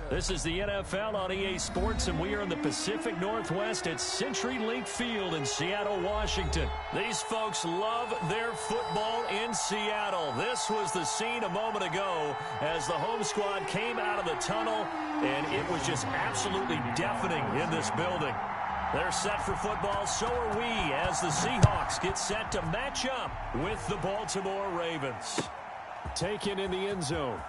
This is the NFL on EA Sports, and we are in the Pacific Northwest at CenturyLink Field in Seattle, Washington. These folks love their football in Seattle. This was the scene a moment ago as the home squad came out of the tunnel, and it was just absolutely deafening in this building. They're set for football, so are we, as the Seahawks get set to match up with the Baltimore Ravens. Taken in the end zone.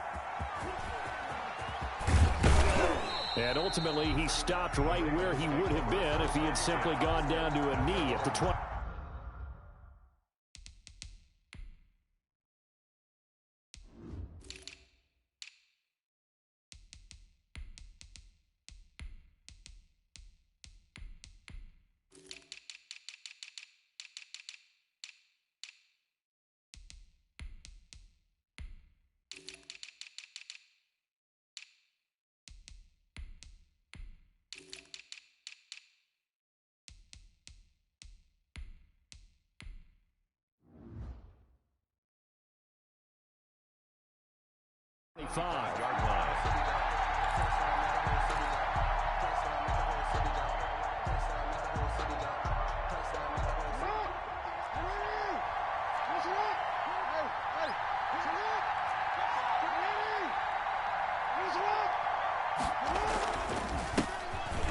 And ultimately, he stopped right where he would have been if he had simply gone down to a knee at the 20.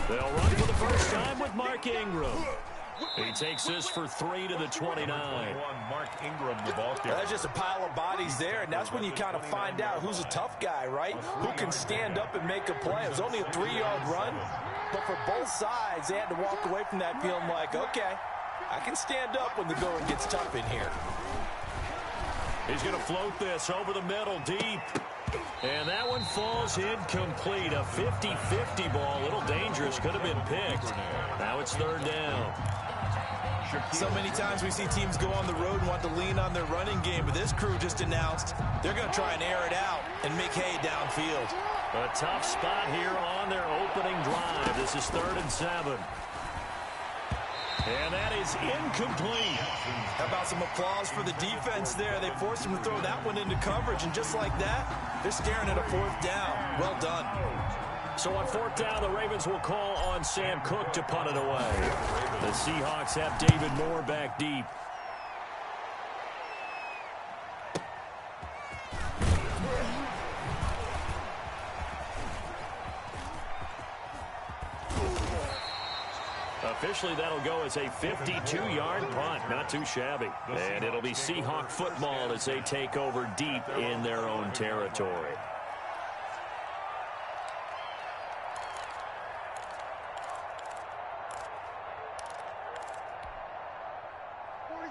They'll run for the first time with Mark Ingram. He takes this for 3 to the 29. Mark Ingram, the ball carrier. That's just a pile of bodies there, and that's when you kind of find out who's a tough guy, right? Who can stand up and make a play. It was only a 3-yard run, but for both sides, they had to walk away from that feeling like, okay, I can stand up when the going gets tough in here. He's going to float this over the middle, deep. And that one falls incomplete. A 50-50 ball. A little dangerous. Could have been picked. Now it's third down. So many times we see teams go on the road and want to lean on their running game, but this crew just announced they're going to try and air it out and make hay downfield. A tough spot here on their opening drive. This is 3rd and 7. And that is incomplete. How about some applause for the defense there? They forced him to throw that one into coverage, and just like that, they're staring at a 4th down. Well done. So on 4th down, the Ravens will call on Sam Cook to punt it away. The Seahawks have David Moore back deep. Officially, that'll go as a 52-yard punt. Not too shabby. And it'll be Seahawk football as they take over deep in their own territory.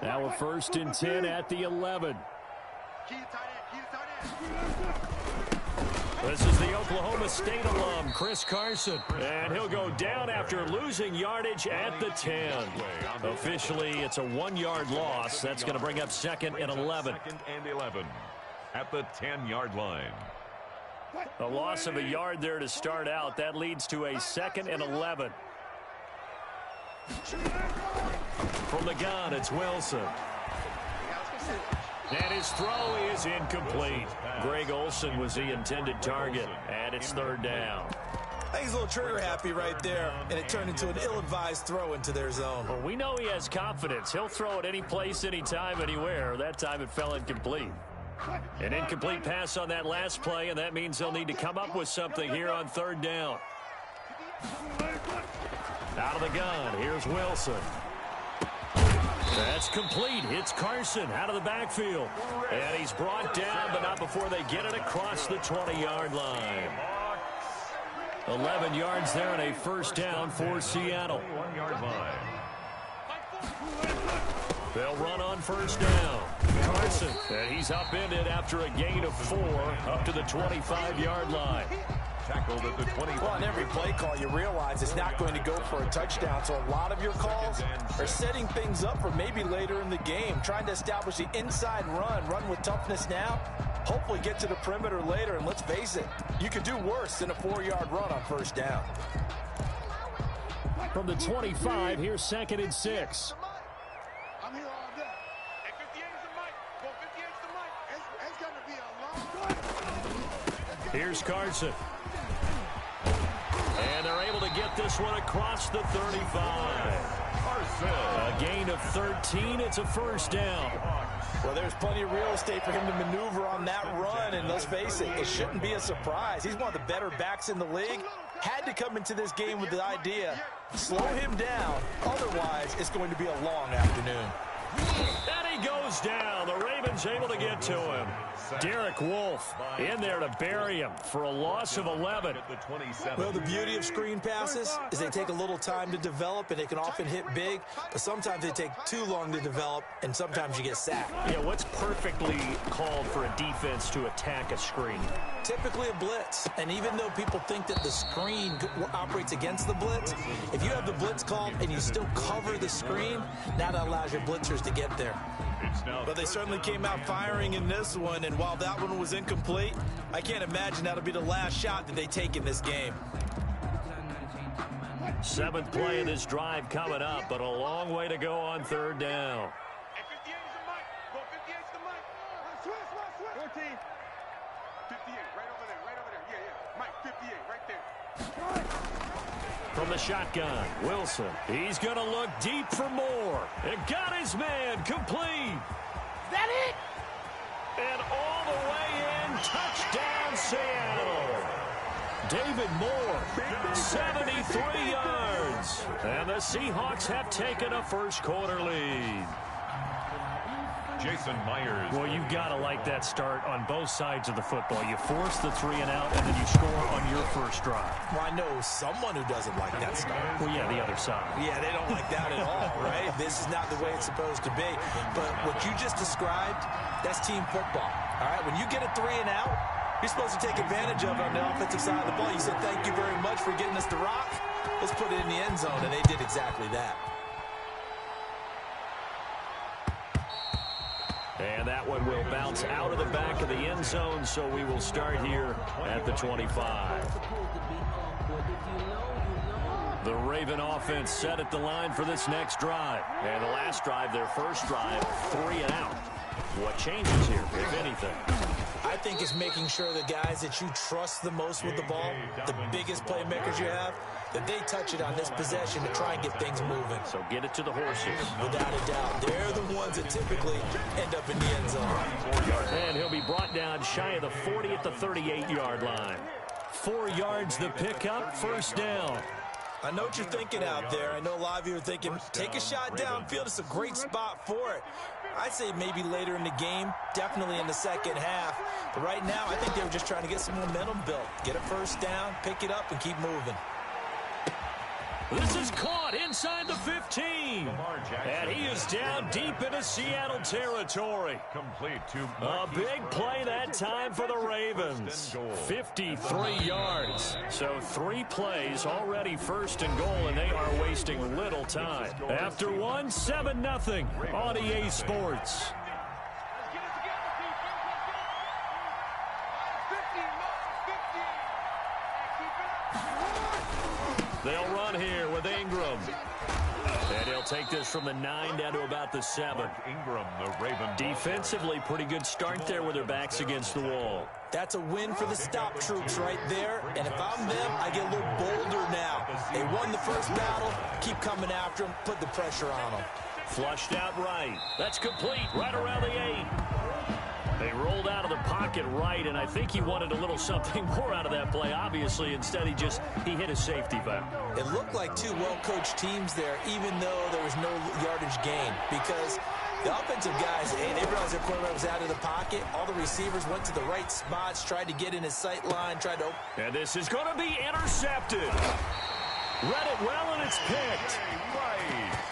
Now a 1st and 10 at the 11. This is the Oklahoma State alum, Chris Carson. And he'll go down after losing yardage at the 10. Officially, it's a 1-yard loss. That's going to bring up 2nd and 11. 2nd and 11 at the 10-yard line. A loss of a yard there to start out. That leads to a 2nd and 11. From the gun, it's Wilson. And his throw is incomplete. Greg Olsen was the intended target, and it's 3rd down. I think he's a little trigger happy right there, and it turned into an ill-advised throw into their zone. Well, we know he has confidence. He'll throw it any place, anytime, anywhere. That time it fell incomplete. An incomplete pass on that last play, and that means they'll need to come up with something here on 3rd down. Out of the gun, here's Wilson. That's complete. It's Carson out of the backfield. And he's brought down, but not before they get it across the 20-yard line. 11 yards there and a 1st down for Seattle. 1-yard line. They'll run on 1st down. Carson, and he's upended after a gain of 4 up to the 25-yard line. Tackled at the 20. Well, on every play call, you realize it's not going to go for a touchdown. So a lot of your calls are setting things up for maybe later in the game, trying to establish the inside run with toughness now, hopefully get to the perimeter later. And let's face it, you could do worse than a 4-yard run on 1st down. From the 25, here's 2nd and 6. I'm here all day. Hey, 58 is the mic. Go 58 is the mic. It's going to be a long run. Here's Carson. And they're able to get this one across the 35. A gain of 13. It's a first down. Well, there's plenty of real estate for him to maneuver on that run, and let's face it, it shouldn't be a surprise. He's one of the better backs in the league. Had to come into this game with the idea, slow him down, otherwise it's going to be a long afternoon. And he goes down. The Ravens able to get to him. Derek Wolfe in there to bury him for a loss of 11. Well, the beauty of screen passes is they take a little time to develop, and they can often hit big, but sometimes they take too long to develop, and sometimes you get sacked. Yeah, what's perfectly called for a defense to attack a screen? Typically a blitz, and even though people think that the screen operates against the blitz, if you have the blitz called and you still cover the screen, now that allows your blitzers to get there. But they certainly came out firing in this one, and while that one was incomplete, I can't imagine that'll be the last shot that they take in this game. 7th play of this drive coming up, but a long way to go on 3rd down. 58 is the mic. Go 58 is the mic. Switch. 14. 58, right over there. Yeah. Mike, 58, right there. From the shotgun, Wilson. He's going to look deep for more. And got his man complete. Is that it? And all the way in, touchdown Seattle. David Moore, 73 yards. And the Seahawks have taken a first quarter lead. Jason Myers. Well, you've got to like that start on both sides of the football. You force the 3 and out, and then you score on your first drive. Well, I know someone who doesn't like that start. Well, yeah, the other side. Yeah, they don't like that at all, right? This is not the way it's supposed to be. But what you just described, that's team football, all right? When you get a 3 and out, you're supposed to take advantage of it on the offensive side of the ball. You said, thank you very much for getting us the rock. Let's put it in the end zone, and they did exactly that. And that one will bounce out of the back of the end zone, so we will start here at the 25. The Raven offense set at the line for this next drive. And the last drive, their first drive, 3 and out. What changes here, if anything? I think it's making sure the guys that you trust the most with the ball, the biggest playmakers you have, that they touch it on this possession to try and get things moving. So get it to the horses. Without a doubt. They're the ones that typically end up in the end zone. And he'll be brought down shy of the 40 at the 38-yard line. 4 yards the pickup, first down. I know what you're thinking out there. I know a lot of you are thinking, take a shot downfield. It's a great spot for it. I'd say maybe later in the game, definitely in the second half. But right now, I think they were just trying to get some momentum built. Get a first down, pick it up, and keep moving. This is caught inside the 15. And he is down deep into Seattle territory. Complete to A big play that time for the Ravens. 53 yards. So 3 plays already first and goal, and they are wasting little time. After one, 7-0 on EA Sports. They'll run here with Ingram. And he'll take this from the 9 down to about the 7. Ingram, the Raven. Defensively, pretty good start there with their backs against the wall. That's a win for the stop troops right there. And if I'm them, I get a little bolder now. They won the first battle. Keep coming after them. Put the pressure on them. Flushed out right. That's complete right around the 8. They rolled out of the pocket right, and I think he wanted a little something more out of that play. Obviously, instead he hit a safety valve. It looked like 2 well-coached teams there, even though there was no yardage gain, because the offensive guys, they realized their quarterback was out of the pocket. All the receivers went to the right spots, tried to get in his sight line, tried to... And this is going to be intercepted. Read it well, and it's picked.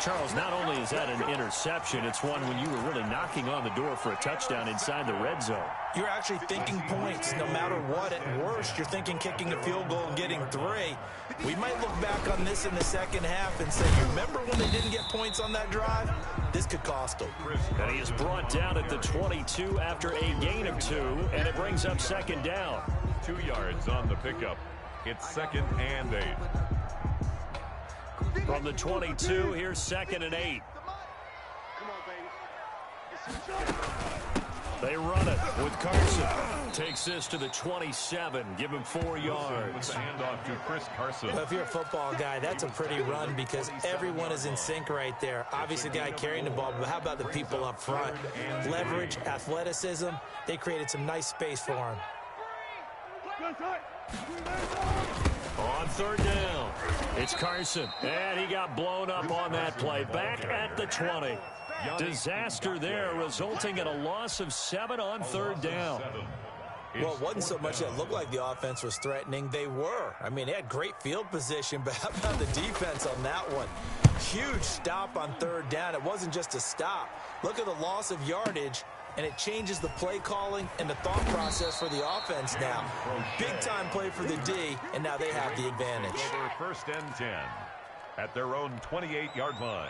Charles, not only is that an interception, it's one when you were really knocking on the door for a touchdown inside the red zone. You're actually thinking points no matter what. At worst, you're thinking kicking a field goal and getting 3. We might look back on this in the second half and say, remember when they didn't get points on that drive? This could cost them. And he is brought down at the 22 after a gain of 2, and it brings up second down. 2 yards on the pickup. It's 2nd and 8. From the 22, here's 2nd and 8. Come on, baby. They run it with Carson. Takes this to the 27. Give him 4 yards. With the handoff to Chris Carson. Well, if you're a football guy, that's a pretty run because everyone is in sync right there. Obviously, the guy carrying the ball, but how about the people up front? Leverage, athleticism. They created some nice space for him. On 3rd down, it's Carson. And he got blown up on that play. Back at the 20. Disaster there, resulting in a loss of 7 on 3rd down. Well, it wasn't so much that it looked like the offense was threatening. They were. I mean, they had great field position, but how about the defense on that one? Huge stop on 3rd down. It wasn't just a stop. Look at the loss of yardage, and it changes the play calling and the thought process for the offense now. Big-time play for the D, and now they have the advantage. Over 1st and 10 at their own 28-yard line.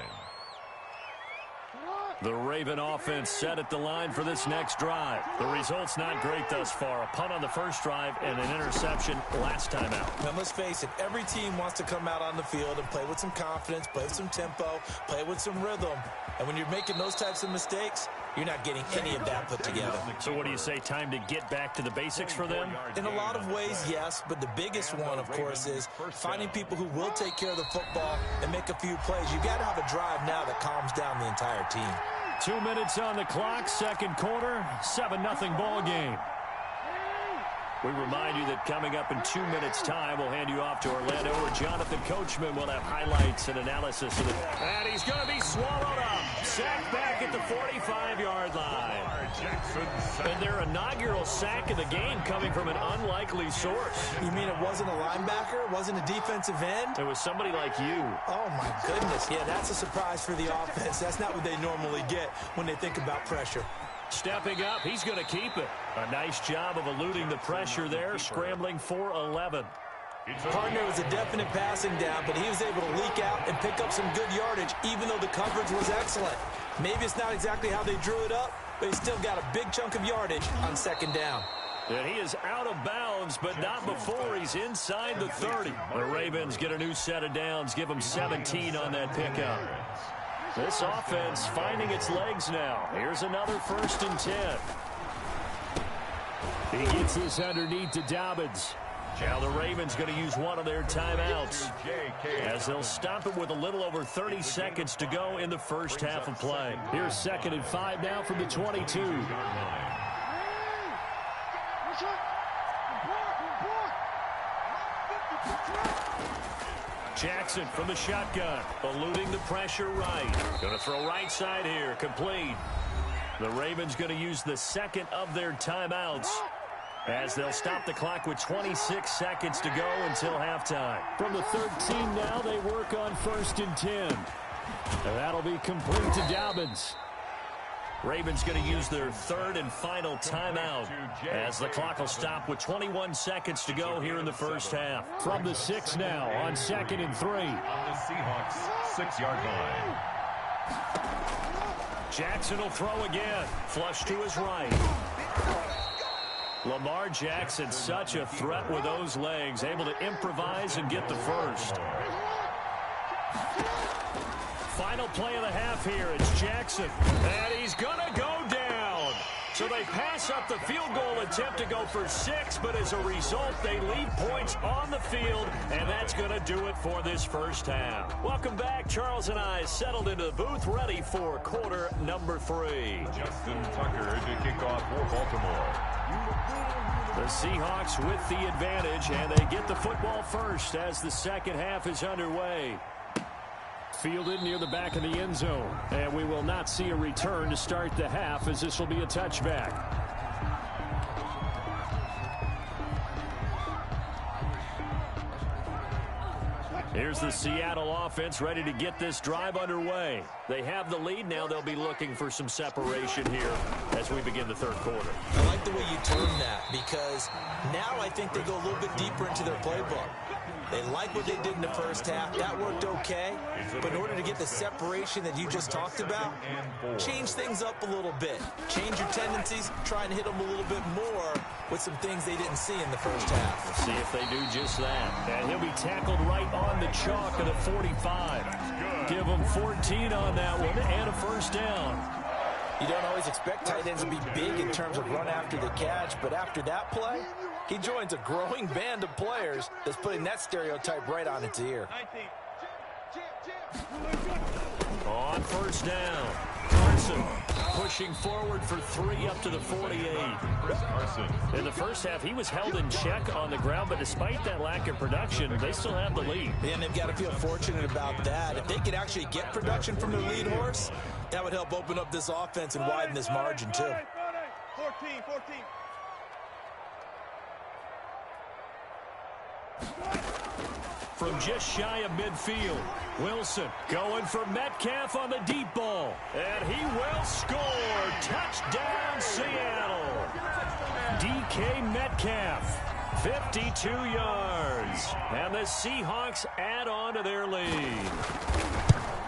The Raven offense set at the line for this next drive. The result's not great thus far. A punt on the first drive and an interception last time out. Now, let's face it, every team wants to come out on the field and play with some confidence, play with some tempo, play with some rhythm. And when you're making those types of mistakes, you're not getting any of that put together. So what do you say, time to get back to the basics for them? In a lot of ways, yes, but the biggest one, of course, is finding people who will take care of the football and make a few plays. You've got to have a drive now that calms down the entire team. 2 minutes on the clock, 2nd quarter, 7-0 ball game. We remind you that coming up in 2 minutes' time, we'll hand you off to Orlando, where Jonathan Coachman will have highlights and analysis of it. And he's going to be swallowed up. Sacked back at the 45-yard line. And their inaugural sack of the game coming from an unlikely source. You mean it wasn't a linebacker? It wasn't a defensive end? It was somebody like you. Oh, my goodness. Yeah, that's a surprise for the offense. That's not what they normally get when they think about pressure. Stepping up, he's going to keep it. A nice job of eluding the pressure there, scrambling for 11. Partner was a definite passing down, but he was able to leak out and pick up some good yardage, even though the coverage was excellent. Maybe it's not exactly how they drew it up, but he still got a big chunk of yardage on 2nd down. And he is out of bounds, but not before he's inside the 30. The Ravens get a new set of downs, give them 17 on that pickup. This offense finding its legs now. Here's another 1st and 10. He gets this underneath to Dobbins. Now the Ravens going to use one of their timeouts as they'll stop it with a little over 30 seconds to go in the first half of play. Here's 2nd and 5 now from the 22. Jackson from the shotgun, eluding the pressure right. Going to throw right side here, complete. The Ravens going to use the 2nd of their timeouts as they'll stop the clock with 26 seconds to go until halftime. From the 13 now, they work on 1st and 10. And that'll be complete to Dobbins. Ravens going to use their 3rd and final timeout as the clock will stop with 21 seconds to go here in the first half. From the 6 now on 2nd and 3. On the Seahawks 6-yard line. Jackson will throw again. Flush to his right. Lamar Jackson, such a threat with those legs, able to improvise and get the first. Final play of the half here. It's Jackson. And he's going to go down. So they pass up the field goal attempt to go for 6, but as a result, they leave points on the field, and that's going to do it for this first half. Welcome back. Charles and I settled into the booth, ready for quarter number 3. Justin Tucker to kick off for Baltimore. The Seahawks with the advantage, and they get the football first as the second half is underway. Fielded near the back of the end zone, and we will not see a return to start the half as this will be a touchback. Here's the Seattle offense ready to get this drive underway. They have the lead. Now they'll be looking for some separation here as we begin the 3rd quarter. I like the way you term that because now I think they go a little bit deeper into their playbook. They like what they did in the first half. That worked okay. But in order to get the separation that you just talked about, change things up a little bit. Change your tendencies. Try and hit them a little bit more with some things they didn't see in the first half. Let's see if they do just that. And he'll be tackled right on the chalk at a 45. Give him 14 on that one and a first down. You don't always expect tight ends to be big in terms of run after the catch, but after that play, he joins a growing band of players that's putting that stereotype right on its ear. On first down, Carson pushing forward for 3 up to the 48. In the first half, he was held in check on the ground, but despite that lack of production, they still have the lead. And they've got to feel fortunate about that. If they could actually get production from their lead horse, that would help open up this offense and widen this margin too. 14. From just shy of midfield, Wilson going for Metcalf on the deep ball. And he will score. Touchdown, Seattle. DK Metcalf, 52 yards. And the Seahawks add on to their lead.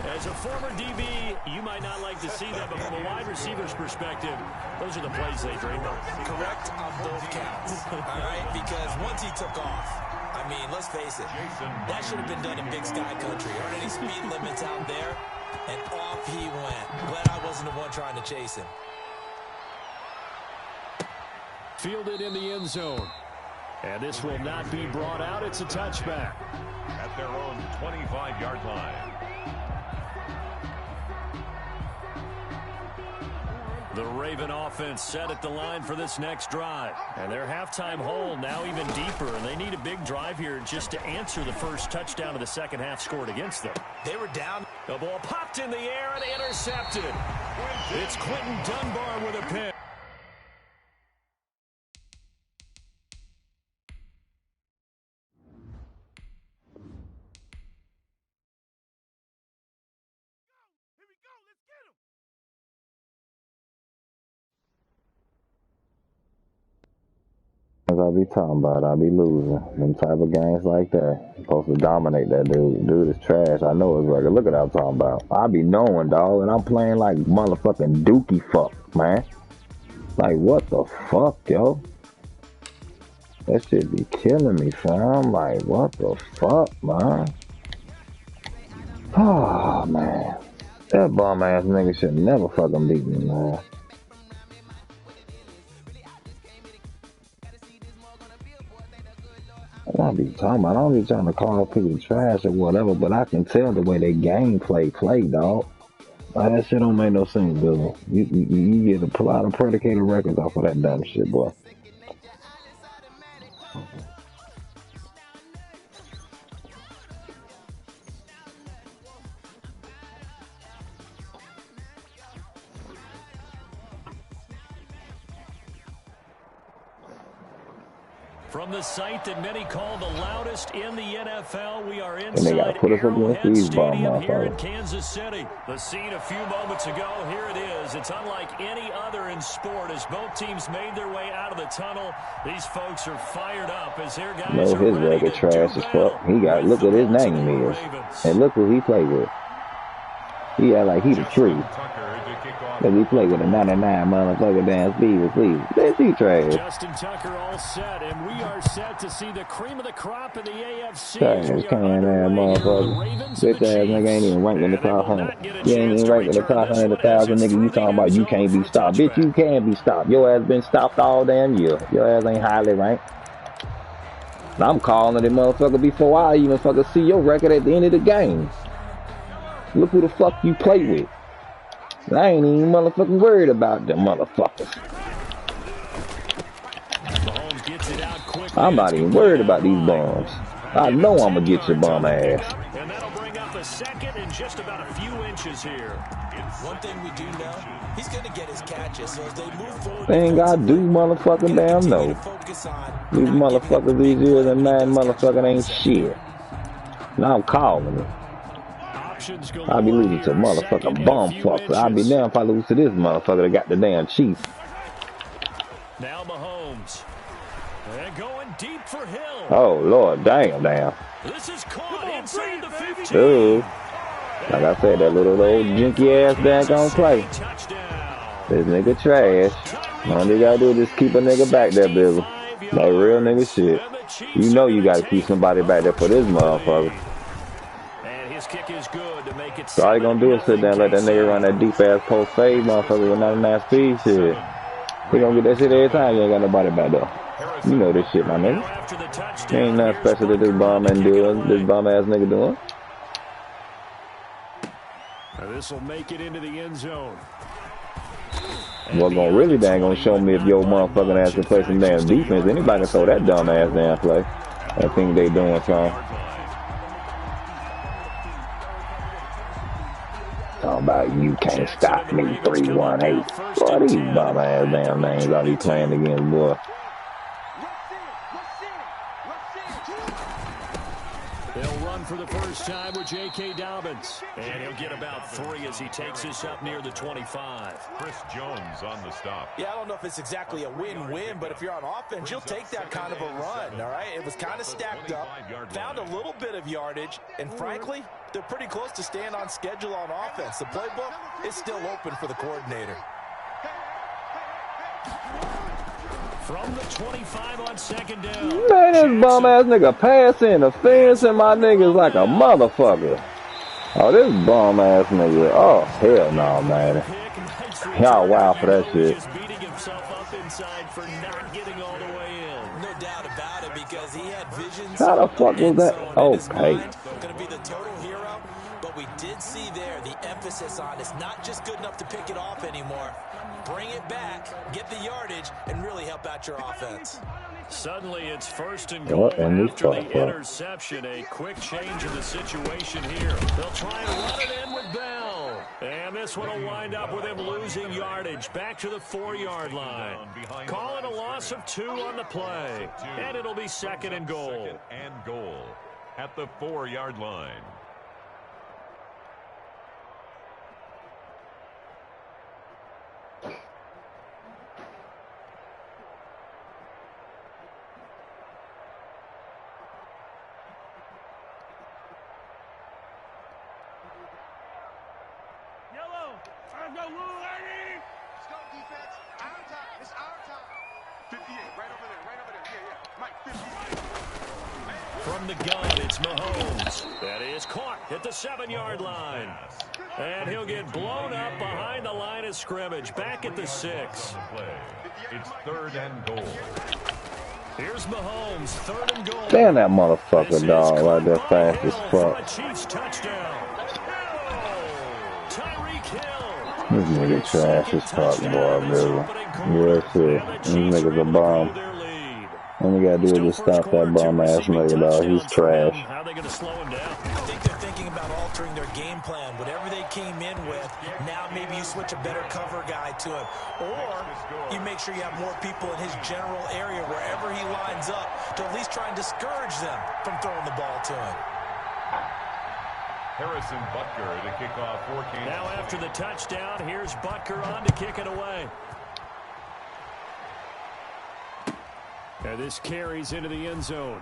As a former DB, you might not like to see that, but from a wide receiver's perspective, those are the plays they dream of. Correct on both counts, all right? Because once he took off, I mean, let's face it, that should have been done in Big Sky Country. Aren't any speed limits out there? And off he went. Glad I wasn't the one trying to chase him. Fielded in the end zone. And this will not be brought out. It's a touchback. At their own 25-yard line. The Raven offense set at the line for this next drive. And their halftime hole now even deeper, and they need a big drive here just to answer the first touchdown of the second half scored against them. They were down. The ball popped in the air and intercepted. It's Quentin Dunbar with a pick. As I be talking about, I be losing. Them type of games like that. Supposed to dominate that dude. Dude is trash. I know his record. Look at what I'm talking about. I be knowing, dog, and I'm playing like motherfucking dookie fuck, man. Like, what the fuck, yo? That shit be killing me, fam. Like, what the fuck, man? Oh, man. That bum-ass nigga should never fucking beat me, man. I don't be talking about. I don't be trying to call people trash or whatever, but I can tell the way they gameplay play, dog. Like, that shit don't make no sense, Bill. You get a lot of predicated records off of that dumb shit, boy. From the site that many call the loudest in the NFL, we are And they gotta inside put us up Arrowhead against these bum Stadium here in motherfuckers. Kansas City. The scene a few moments ago, here it is. It's unlike any other in sport. As both teams made their way out of the tunnel, these folks are fired up as their guys No, are his ready record to trash do as battle fuck. He got, look with what the his name Baltimore is. Ravens. And look who he played with. He act like he the tree. Cause he played with a 99 motherfucker damn speed, please. Bitch, he trash. Justin Tucker all set, and we are set to see the cream of the crop in the AFC. Trash, can ass motherfucker. Bitch ass nigga ain't even ranked in the top 100. You ain't even ranked in the top 100,000, nigga. You talking about you can't be stopped. Bitch, you can be stopped. Your ass been stopped all damn year. Your ass ain't highly ranked. I'm calling it motherfucker before I even fucking see your record at the end of the game. Look who the fuck you play with. I ain't even motherfucking worried about them motherfuckers. I'm not even worried about these bums. I know I'm gonna get your bum ass. And that'll bring up a second in just about a few inches here. One thing we do know, he's going to get his catches. So as they move forward, They ain't gotta do motherfucking damn no. These motherfuckers these years and man motherfucking ain't shit. Now I'm calling it. I be losing to motherfucking bum fuckers. I be damn if I lose to this motherfucker that got the damn Chiefs. Now Mahomes. And going deep for Hill. Oh Lord, damn. This is caught inside the 15. Dude. Like I said, that little old jinky ass daggone play. This nigga trash. All you gotta do is just keep a nigga back there, Bizzle. Like real nigga shit. You know you gotta keep somebody back there for this motherfucker. this kick is good to make it. So all you gonna do is sit there and let that nigga run that deep ass post fade, motherfucker, with 99 speed shit. He gonna get that shit every time. You ain't got nobody back there. You know this shit, my nigga. There ain't nothing special that this bum man doing. This bum ass nigga doing. This will make it into the end zone. What gonna really dang gonna show me if your motherfucking ass can play some damn defense. Anybody can throw that dumb ass damn play. I think they doing something. Talking about you can't stop me 318. Boy, these bum ass damn names I be playing against, boy. They'll run for the first time with J.K. Dobbins. And he'll get about 3 as he takes this up near the 25. Chris Jones on the stop. Yeah, I don't know if it's exactly a win-win, but if you're on offense, you'll take that kind of a run, all right? It was kind of stacked up, found a little bit of yardage, and frankly, they're pretty close to staying on schedule on offense. The playbook is still open for the coordinator. From the 25 on second down. Man, this bum ass nigga pass interference and my nigga's like a motherfucker. Oh, this bum ass nigga. Oh, hell no, man. Y'all wild for that shit. Just beating himself up inside for not getting all the way in. No doubt about it, because he had visions. How the fuck was that? Okay. Going to be the total hero, but we did see there the emphasis on it's not just good enough to pick it off anymore. Bring it back, get the yardage, and really help out your offense. Suddenly, it's first and goal after the interception. A quick change in the situation here. They'll try and run it in with Bell. And this one will wind up with him losing yardage back to the 4-yard line. Call it a loss of 2 on the play. And it'll be second and goal. Second and goal at the 4-yard line. Let's go, defense. Our time. It's our time. 58, right over there. Yeah. Mike, 58. From the gun, it's Mahomes. That is caught at the 7-yard line. And he'll get blown up behind the line of scrimmage, back at the 6. It's 3rd and goal. Here's Mahomes, 3rd and goal. Damn that motherfucker, dog, right there fast as fuck. Chiefs touchdown. This nigga trash as fuck, boy, really. Real shit. This nigga's a bomb. All we gotta do is just stop that bum ass nigga, dog. He's trash. How are they gonna slow him down? I think they're thinking about altering their game plan. Whatever they came in with, now maybe you switch a better cover guy to him. Or you make sure you have more people in his general area wherever he lines up to at least try and discourage them from throwing the ball to him. Harrison Butker to kick off for Kansas. Now after the touchdown, here's Butker on to kick it away. And this carries into the end zone.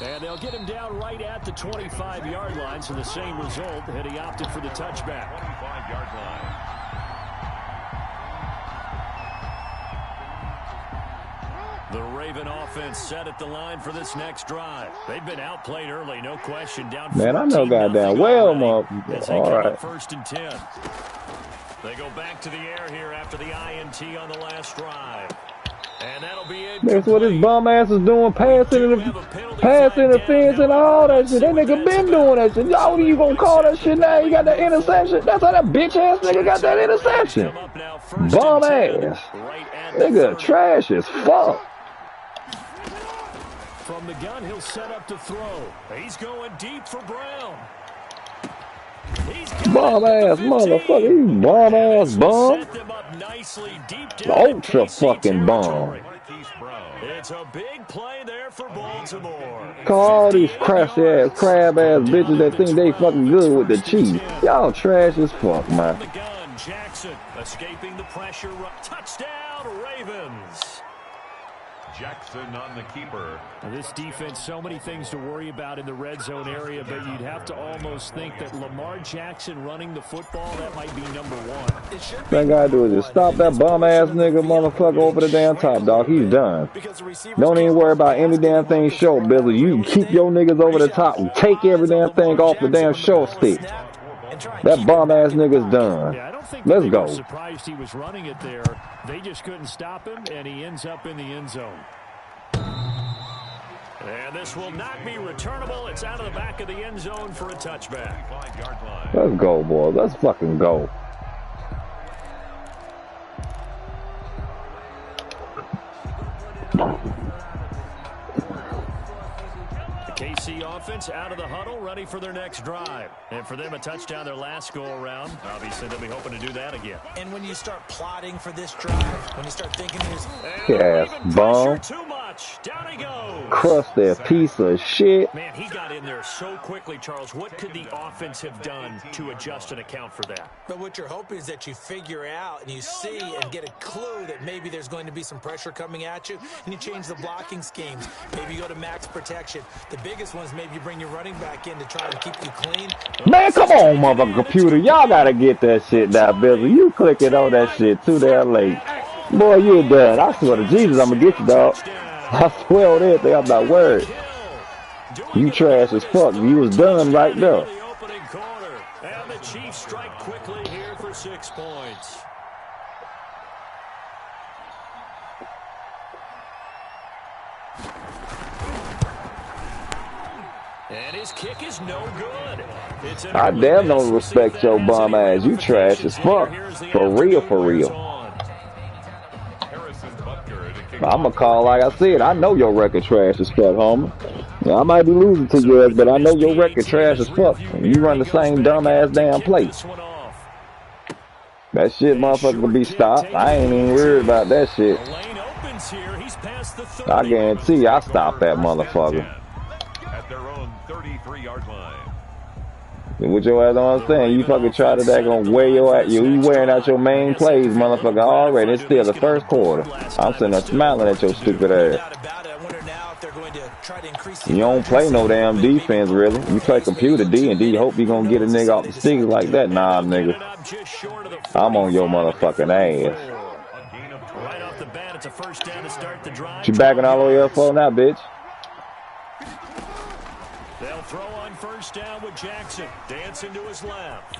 And they'll get him down right at the 25-yard line, so the same result, and he opted for the touchback. 25-yard line. The Raven offense set at the line for this next drive. They've been outplayed early, no question. Down man, I know goddamn well, motherfucker. All right. 1st and 10. They go back to the air here after the INT on the last drive. And that'll be it. That's what his bum ass is doing, pass interference and all that shit. That nigga been doing that shit. Y'all, you gonna call that shit now? You got that interception. That's how that bitch ass nigga got that interception. Bum ass. Nigga trash as fuck. From the gun, he'll set up to throw. He's going deep for Brown. Bum ass motherfucker. He's bum ass bum. Ultra fucking bum. It's a big play there for Baltimore. Call all these crab ass bitches that think they fucking good with the Chiefs. Y'all trash as fuck, man. The gun, Jackson escaping the pressure. Touchdown, Ravens. Jackson on the keeper. This defense, so many things to worry about in the red zone area, but you'd have to almost think that Lamar Jackson running the football, that might be number one. That guy do is just stop that bum-ass nigga motherfucker over the damn top, dog. He's done. Don't even worry about any damn thing short, Billy. You keep your niggas over the top and take every damn thing off the damn short stick. That bum-ass nigga's done. Yeah, I don't think Let's they go. were surprised he was running it there. They just couldn't stop him, and he ends up in the end zone. And this will not be returnable. It's out of the back of the end zone for a touchback. Let's go, boy. Let's fucking go. KC offense out of the huddle, ready for their next drive. And for them, a touchdown their last go-around. Obviously, they'll be hoping to do that again. And when you start plotting for this drive, when you start thinking there's... Yes, bum. Too much. Down he goes. Crusted piece of shit. Man, he got in there so quickly, Charles. What could the offense have done to adjust and account for that? But what you're hoping is that you figure out and you see and get a clue that maybe there's going to be some pressure coming at you, and you change the blocking schemes. Maybe you go to max protection. The biggest one is maybe you bring your running back in to try and keep you clean. Man, come on, mother computer. Y'all gotta get that shit down, Billy. You clicking on that shit too damn late. Boy, you done. I swear to Jesus, I'm gonna get you, dog. I swear on everything, I'm not worried. You trash as fuck. You was done right there. And the Chiefs strike quickly here for 6 points. And his kick is no good. I damn don't respect your bum ass. You trash as fuck. For real, for real. I'm going to call like I said. I know your record trash as fuck, homie. I might be losing to yours, but I know your record trash as fuck. You run the same dumbass damn play. That shit motherfucker will be stopped. I ain't even worried about that shit. I guarantee you I stopped that motherfucker. At their own 33-yard line. What your ass don't understand? You fucking try to that gonna wear your ass. You wearing out your main plays, motherfucker. Already, it's still the first quarter. I'm sitting there smiling at your stupid ass. You don't play no damn defense, really. You play computer D and D. Hope you gonna get a nigga off the sticks like that. Nah, nigga. I'm on your motherfucking ass. You backing all the way up for now, bitch? They'll throw on first down with Jackson. Dancing to his left.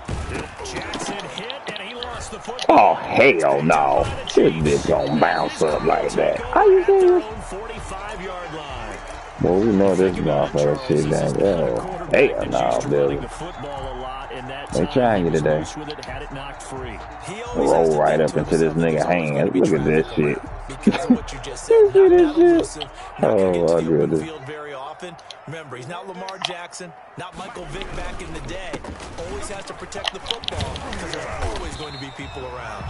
Jackson hit, and he lost the football. Oh, hell no. This bitch gonna bounce up like that. Are you serious? 45-yard line. Well, we know this motherfucker shit down there. Hell no, Billy. They trying you today. Roll right up into this nigga hands. Look at this shit. See this shit? Oh, my goodness. Remember, he's not Lamar Jackson, not Michael Vick back in the day. Always has to protect the football because there's always going to be people around.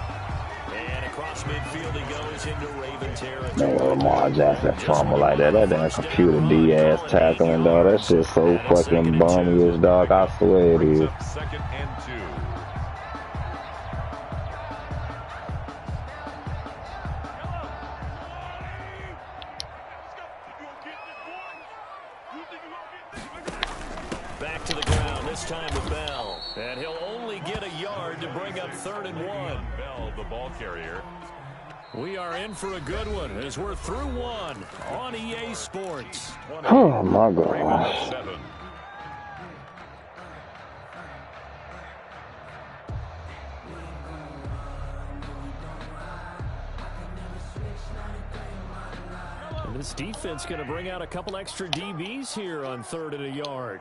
And across midfield he goes into Raven territory. No, Lamar Jackson fumble like that. That damn computer D-ass tackling, dog. That shit's so fucking bummy-ish, dog. I swear it is. Second and 2. Back to the ground, this time with Bell. And he'll only get a yard to bring up 3rd and 1. Bell, the ball carrier. We are in for a good one as we're through one on EA Sports. Oh, my gosh. 7. And this defense going to bring out a couple extra DBs here on 3rd and a yard.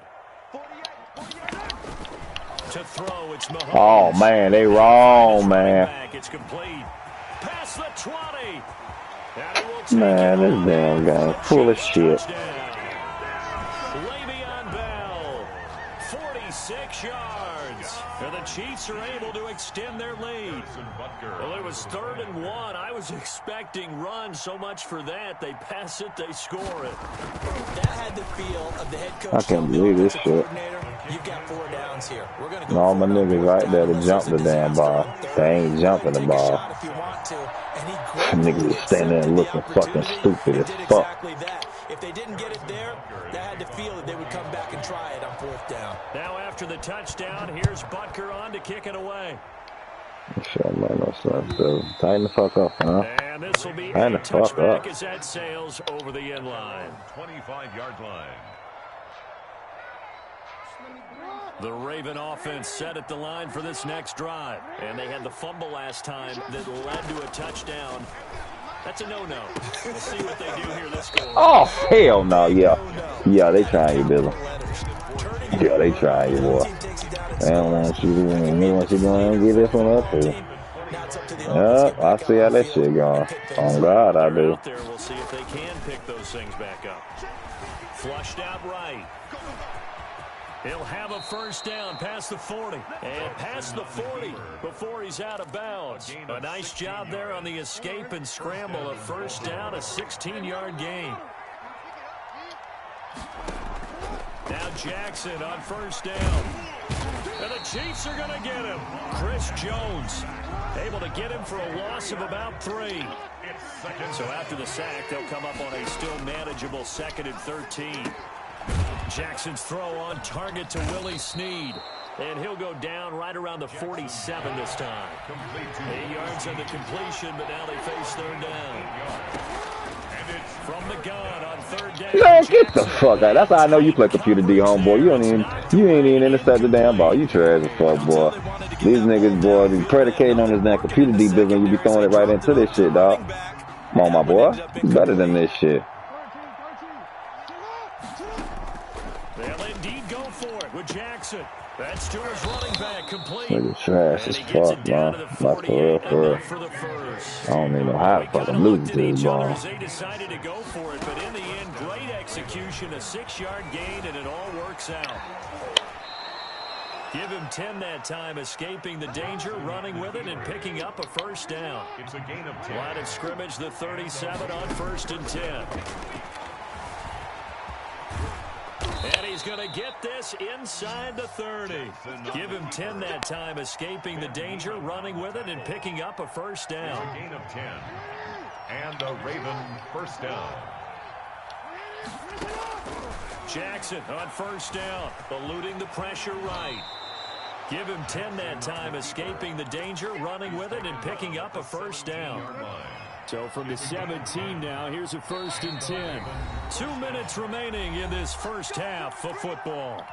To throw, it's Mahomes. Oh, man, they wrong, man. It's complete. Past the 20. Man, this damn guy full of shit. Le'Veon Bell, 46 6 yards. And the Chiefs are able to extend their lead. Well, it was 3rd and 1. I was expecting run. So much for that. They pass it, they score it. That had the feel of the head coach. I can't believe this shit. You've got 4 downs here. We're going to go. And all my niggas right there to jump the damn ball. They ain't jumping the ball. Niggas is standing there looking fucking stupid as fuck. If they didn't get it there, they had to feel that they would come back and try it on 4th down. Now after the touchdown, here's Butker on to kick it away. Shit, man, no sense, dude. Tighten the fuck up, huh? And this will be Tighten a the fuck touchback up. as that sails over the end line. 25-yard line. The Raven offense set at the line for this next drive. And they had the fumble last time that led to a touchdown. That's a no-no. We'll see what they do here this go. Oh, hell no, yeah. Yeah, they trying you, Bizzle. Yeah, they trying you, boy. They don't want you to win. They want you to go and get this one up here. Yep, I see how that shit going. On God, I do. We'll see if they can pick those things back up. Flushed out right. He'll have a 1st down past the 40. And past the 40 before he's out of bounds. A nice job there on the escape and scramble. A 1st down, a 16-yard gain. Now Jackson on 1st down. And the Chiefs are going to get him. Chris Jones able to get him for a loss of about 3. So after the sack, they'll come up on a still manageable 2nd and 13. Jackson's throw on target to Willie Snead. And he'll go down right around the 47 this time. 8 yards on the completion, but now they face 3rd down. From the gun on 3rd down. Yo, get the fuck out. That's how I know you play computer D, homeboy. You ain't even intercept the damn ball. You trash as fuck, boy. These niggas, boy, they predicating on this damn computer D business. You be throwing it right into this shit, dog. Come on, my boy. You better than this shit. They'll indeed go for it with Jackson. That's to his running back, complete. Nigga trash as fuck, man. Like, for real. I don't even know how to fucking lose to this ball. They decided to go for it, but in the end, great execution, a 6-yard gain, and it all works out. Give him 10 that time, escaping the danger, running with it, and picking up a 1st down. It's a gain of 10. Line of scrimmage, the 37 on 1st and 10. And he's going to get this inside the 30. Give him 10 that time, escaping the danger, running with it, and picking up a 1st down. Gain of 10. And the Raven 1st down. Jackson on 1st down, eluding the pressure right. Give him 10 that time, escaping the danger, running with it, and picking up a 1st down. So from the 17 now, here's a 1st and 10. 2 minutes remaining in this 1st half of football.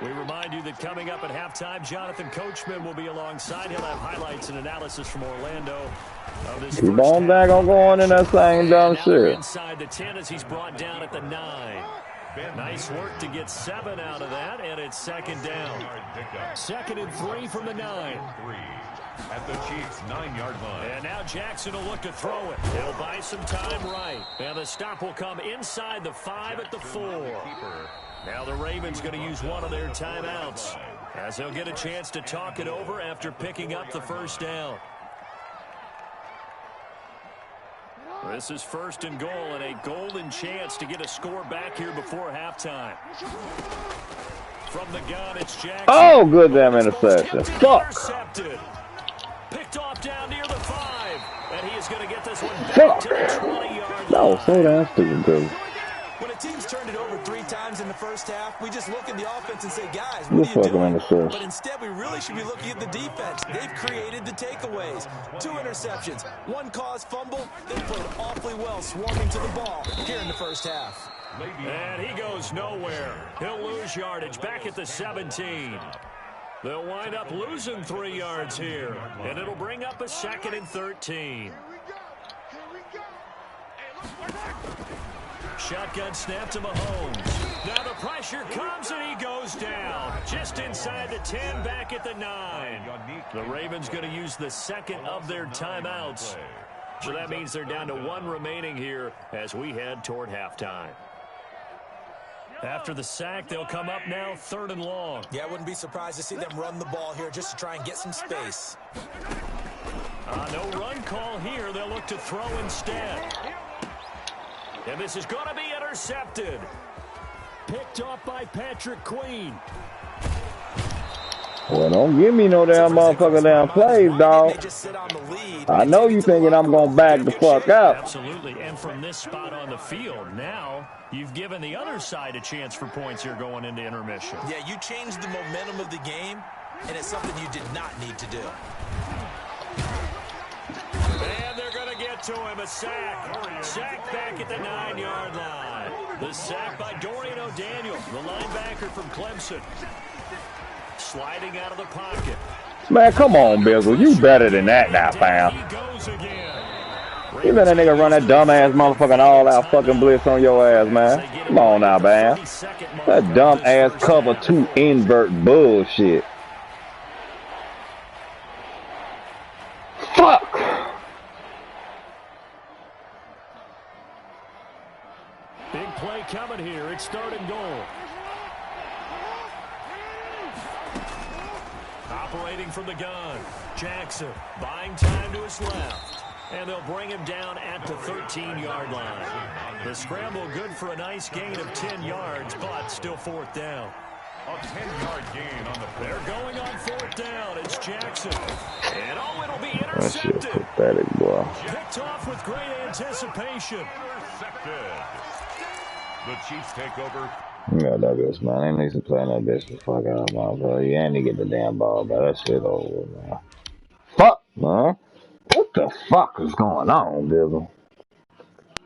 We remind you that coming up at halftime, Jonathan Coachman will be alongside. He'll have highlights and analysis from Orlando of this Keep on back on going in that same dumb shit. Inside the 10 as he's brought down at the 9. Nice work to get 7 out of that, and it's 2nd down. 2nd and 3 from the 9. At the Chiefs' 9-yard line. And now Jackson will look to throw it. He'll buy some time right. And the stop will come inside the 5 at the 4. Now the Ravens going to use one of their timeouts as they'll get a chance to talk it over after picking up the 1st down. This is 1st and goal and a golden chance to get a score back here before halftime. From the gun, it's Jackson. Oh, good damn interception. Fuck. Intercepted. Picked off down near the 5. And he is going to get this one back to the 20-yard line. That was so damn stupid, dude. When a team's turned it over 3 times in the 1st half, we just look at the offense and say, guys, what are you doing? But instead, we really should be looking at the defense. They've created the takeaways. 2 interceptions, 1 caused fumble. They played awfully well swarming to the ball here in the 1st half. And he goes nowhere. He'll lose yardage back at the 17. They'll wind up losing 3 yards here. And it'll bring up a 2nd and 13. Shotgun snap to Mahomes. Now the pressure comes and he goes down. Just inside the 10, back at the 9. The Ravens going to use the 2nd of their timeouts. So that means they're down to 1 remaining here as we head toward halftime. After the sack, they'll come up now 3rd and long. Yeah, I wouldn't be surprised to see them run the ball here just to try and get some space. No run call here. They'll look to throw instead. And this is going to be intercepted. Picked off by Patrick Queen. Well, don't give me no damn motherfucker damn plays, dog. I know you thinking I'm going to back the fuck up. Absolutely. And from this spot on the field, now you've given the other side a chance for points here going into intermission. Yeah, you changed the momentum of the game, and it's something you did not need to do. And they're going to get to him. A sack. Sack back at the 9-yard line. The sack by Dorian O'Daniel, the linebacker from Clemson. Sliding out of the pocket. Man, come on, Bizzle. You better than that now, fam. You let that nigga run that dumbass motherfucking all-out fucking blitz on your ass, man. Come on now, man. That dumb-ass cover 2 invert bullshit. Fuck! Big play coming here. It's 3rd and goal. Operating from the gun. Jackson buying time to his left. And they'll bring him down at the 13-yard line. The scramble good for a nice gain of 10 yards, but still 4th down. A 10-yard gain on the play. They're going on 4th down. It's Jackson. And it'll be That shit intercepted. pathetic, boy. Picked off with great anticipation. Intercepted. The Chiefs take over. Yeah, that bitch, man. They need to play that bitch the fuck out, motherfucker. You ain't to get the damn ball, but that shit over, man. Fuck, man. What the fuck is going on, Bizzle?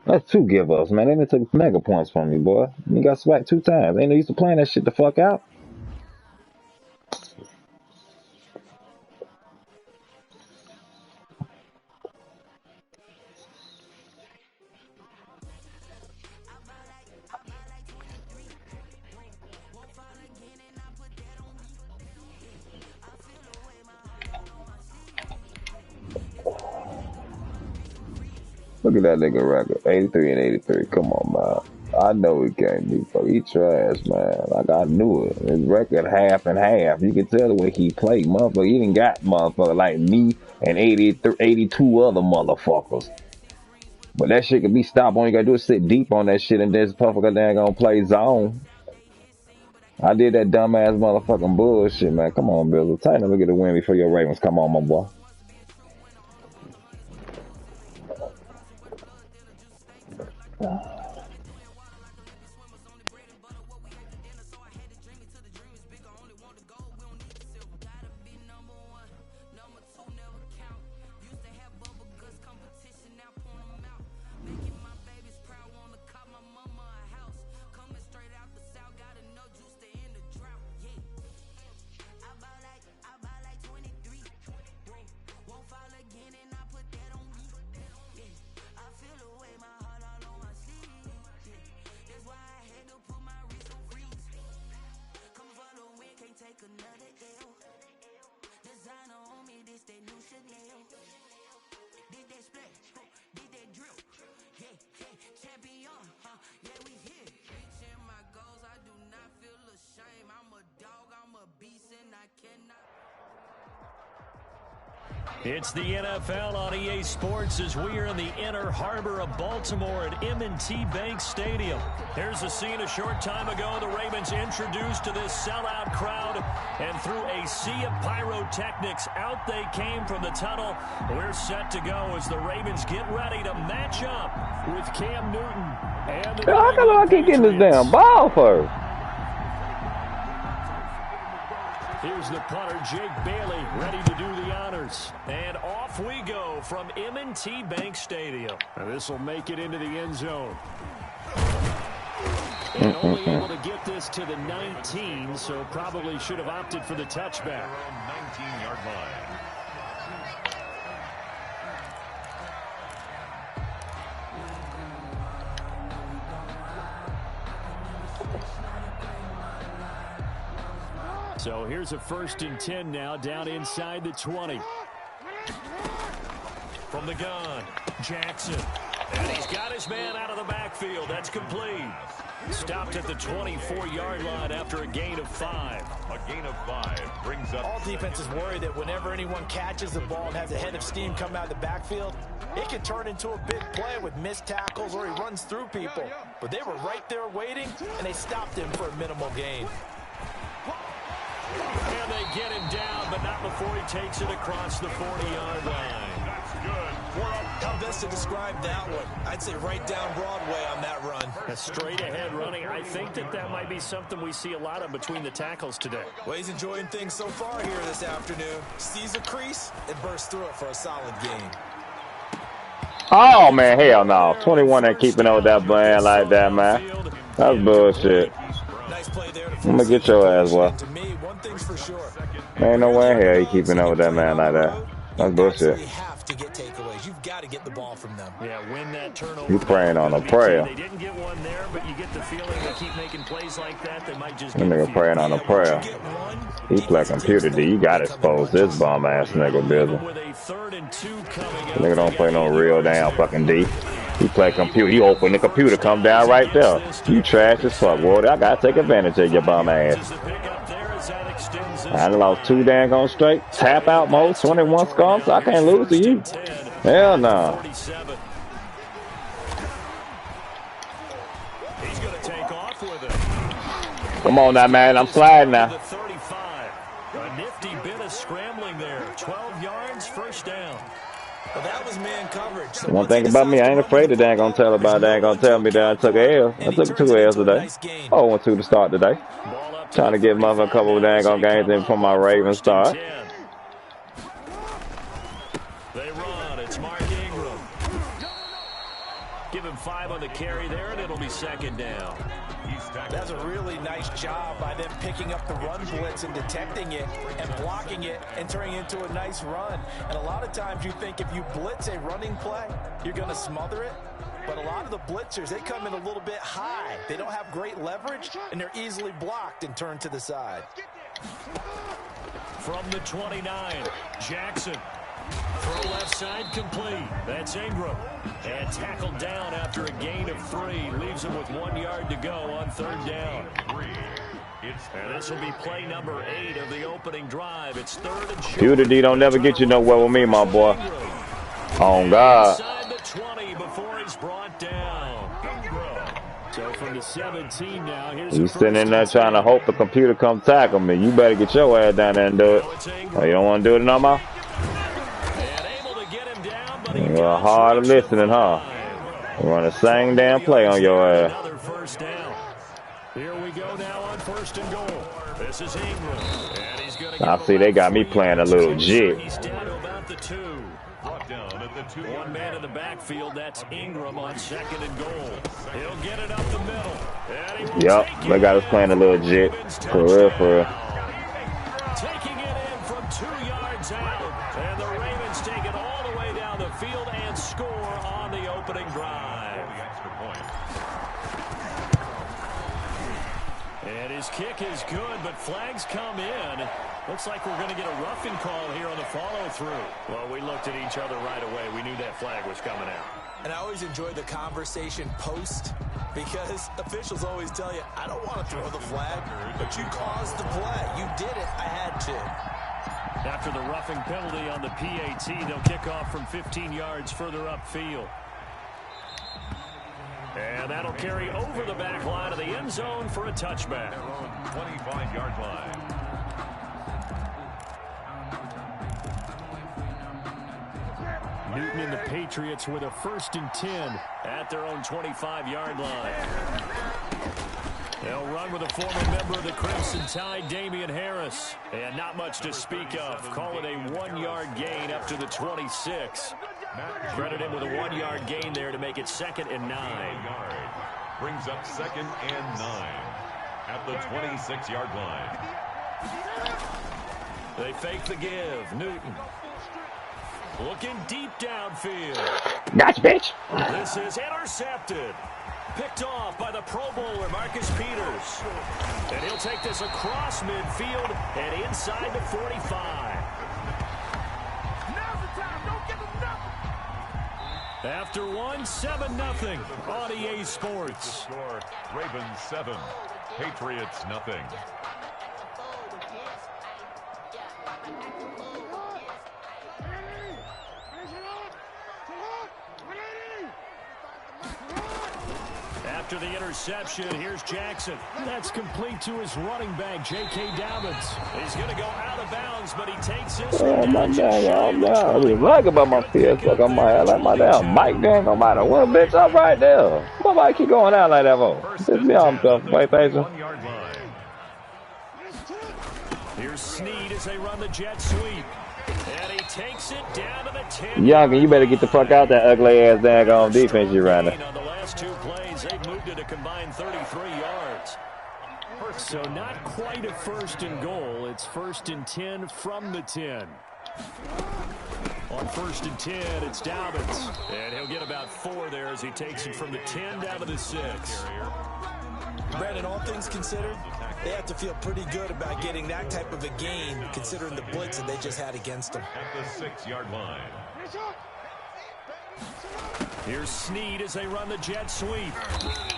That's 2 give ups, man. They done took mega points from me, boy. You got smacked 2 times. Ain't no used to playing that shit the fuck out. Look at that nigga record, 83 and 83. Come on, man. I know he can't be, fuck. He trash, man. Like, I knew it. His record half and half. You can tell the way he played, motherfucker. He done got motherfucker like me and 82 other motherfuckers. But that shit can be stopped. All you gotta do is sit deep on that shit and this motherfucker dang gonna play zone. I did that dumbass motherfucking bullshit, man. Come on, Bizzle. Tighten up and get a win before your Ravens come on, my boy. It's the NFL on EA Sports as we are in the inner harbor of Baltimore at M&T Bank Stadium. Here's a scene a short time ago. The Ravens introduced to this sellout crowd, and through a sea of pyrotechnics, out they came from the tunnel. We're set to go as the Ravens get ready to match up with Cam Newton. And the How come I keep getting this damn ball first? Here's the punter, Jake Bailey, ready to do the honors. And off we go from M&T Bank Stadium. And this will make it into the end zone. And only able to get this to the 19, so probably should have opted for the touchback. 19-yard line. So here's a 1st and 10 now, down inside the 20. From the gun, Jackson. And he's got his man out of the backfield. That's complete. Stopped at the 24-yard line after a gain of 5. A gain of 5 brings up. All defenses worry that whenever anyone catches the ball and has a head of steam come out of the backfield, it can turn into a big play with missed tackles or he runs through people. But they were right there waiting, and they stopped him for a minimal gain. And they get him down, but not before he takes it across the 40-yard line. That's good. How best to describe that one? I'd say right down Broadway on that run. A straight-ahead running. I think that might be something we see a lot of between the tackles today. Well, he's enjoying things so far here this afternoon. Sees a crease and bursts through it for a solid gain. Oh, man, hell no. 21 ain't keeping up with that brand like that, man. That's bullshit. Nice play there. I'm going to get your ass, well. To me, one thing's for sure. Ain't no way in hell he keeping up with that man like that. That's bullshit. You have to get takeaways. You've got to get the ball from them. Yeah, win that turnover. You praying on a prayer. They didn't get one there, but you get the feeling they keep making plays like that. They might just That nigga praying on a prayer. He play computer, D. You got to expose this bum-ass nigga, Bizzle. Nigga don't play no real damn fucking D. He play computer. He open the computer, come down right there. You trash as fuck, boy. I got to take advantage of your bum ass. I done lost 2 dang on straight. Tap out mode, 21 scores. I can't lose to you. Hell no. Come on now, man. I'm sliding now. A nifty bit of scrambling there. 12 yards, first down. Well, that was man coverage. So one thing about me, I ain't afraid that they ain't gonna tell about. They ain't gonna tell me that I took an L. I took 2 L's today. 0-2 to start today. Trying to give mother a couple of dang on games in for my Ravens start. They run. It's Mark Ingram. Give him 5 on the carry there, and it'll be second down. That's a really nice job by them picking up the run blitz and detecting it and blocking it and turning it into a nice run. And a lot of times you think if you blitz a running play, you're going to smother it. But a lot of the blitzers, they come in a little bit high. They don't have great leverage, and they're easily blocked and turned to the side. From the 29, Jackson. Throw left side complete. That's Ingram. And tackled down after a gain of 3. Leaves him with 1 yard to go on 3rd down. And this will be play number 8 of the opening drive. It's 3rd and short. Pewter D don't never get you nowhere with me, my boy. Oh, God. Inside the 20 before he's brought down. So from the 17 now, here's You sitting in there trying to hope the computer come tackle me. You better get your ass down there and do it. Oh, you don't want to do it no more? You're hard listening, huh? You want the same damn play on your ass. Another first down. Here we go now on 1st and goal. This is Ingram. And he's going to I see they got me playing a little jig. He's down to about the 2. Brought down at the 2. One man in the backfield. That's Ingram on 2nd and goal. He'll get it up the middle. And he will Yep, they got us playing a little jig. For real, for real. Taking it in from 2 yards out. And the Ravens take it all the way down the field and score on the opening drive. And his kick is good, but flags come in. Looks like we're going to get a roughing call here on the follow-through. Well, we looked at each other right away. We knew that flag was coming out. And I always enjoy the conversation post because officials always tell you, I don't want to throw the flag, but you caused the play. You did it. I had to. After the roughing penalty on the PAT, they'll kick off from 15 yards further upfield. And that'll carry over the back line of the end zone for a touchback. 25-yard line. Newton and the Patriots with a 1st and 10 at their own 25-yard line. They'll run with a former member of the Crimson Tide, Damian Harris. And not much to speak of. Call it a 1-yard gain up to the 26. Credit him with a 1-yard gain there to make it 2nd and 9. Brings up 2nd and 9 at the 26-yard line. They fake the give. Newton. Looking deep downfield. Gotcha, bitch. This is intercepted. Picked off by the Pro Bowler, Marcus Peters. And he'll take this across midfield and inside the 45. After one, 7-0 on EA Sports. Score, Ravens 7, Patriots nothing. After the interception, here's Jackson. That's complete to his running back, J.K. Dobbins. He's going to go out of bounds, but he takes this one down. I was like about my PS4. I might have like my damn mic dang on my one bitch up right there. Why keep going out like that for? Piss me off, stuff. Wait, thanks. Here's Snead as they run the jet sweep. And he takes it down to the 10. Youngin, you better get the fuck out that ugly ass dang on defense you running. On the last 2 plays, they've moved it a combined 33 yards. So not quite a 1st and goal. It's 1st and 10 from the 10. On 1st and 10, it's Dobbins. And he'll get about 4 there as he takes it from the 10 down to the 6. Brandon, all things considered, they have to feel pretty good about getting that type of a gain, considering the blitz that they just had against them. At the 6-yard line. Here's Snead as they run the jet sweep.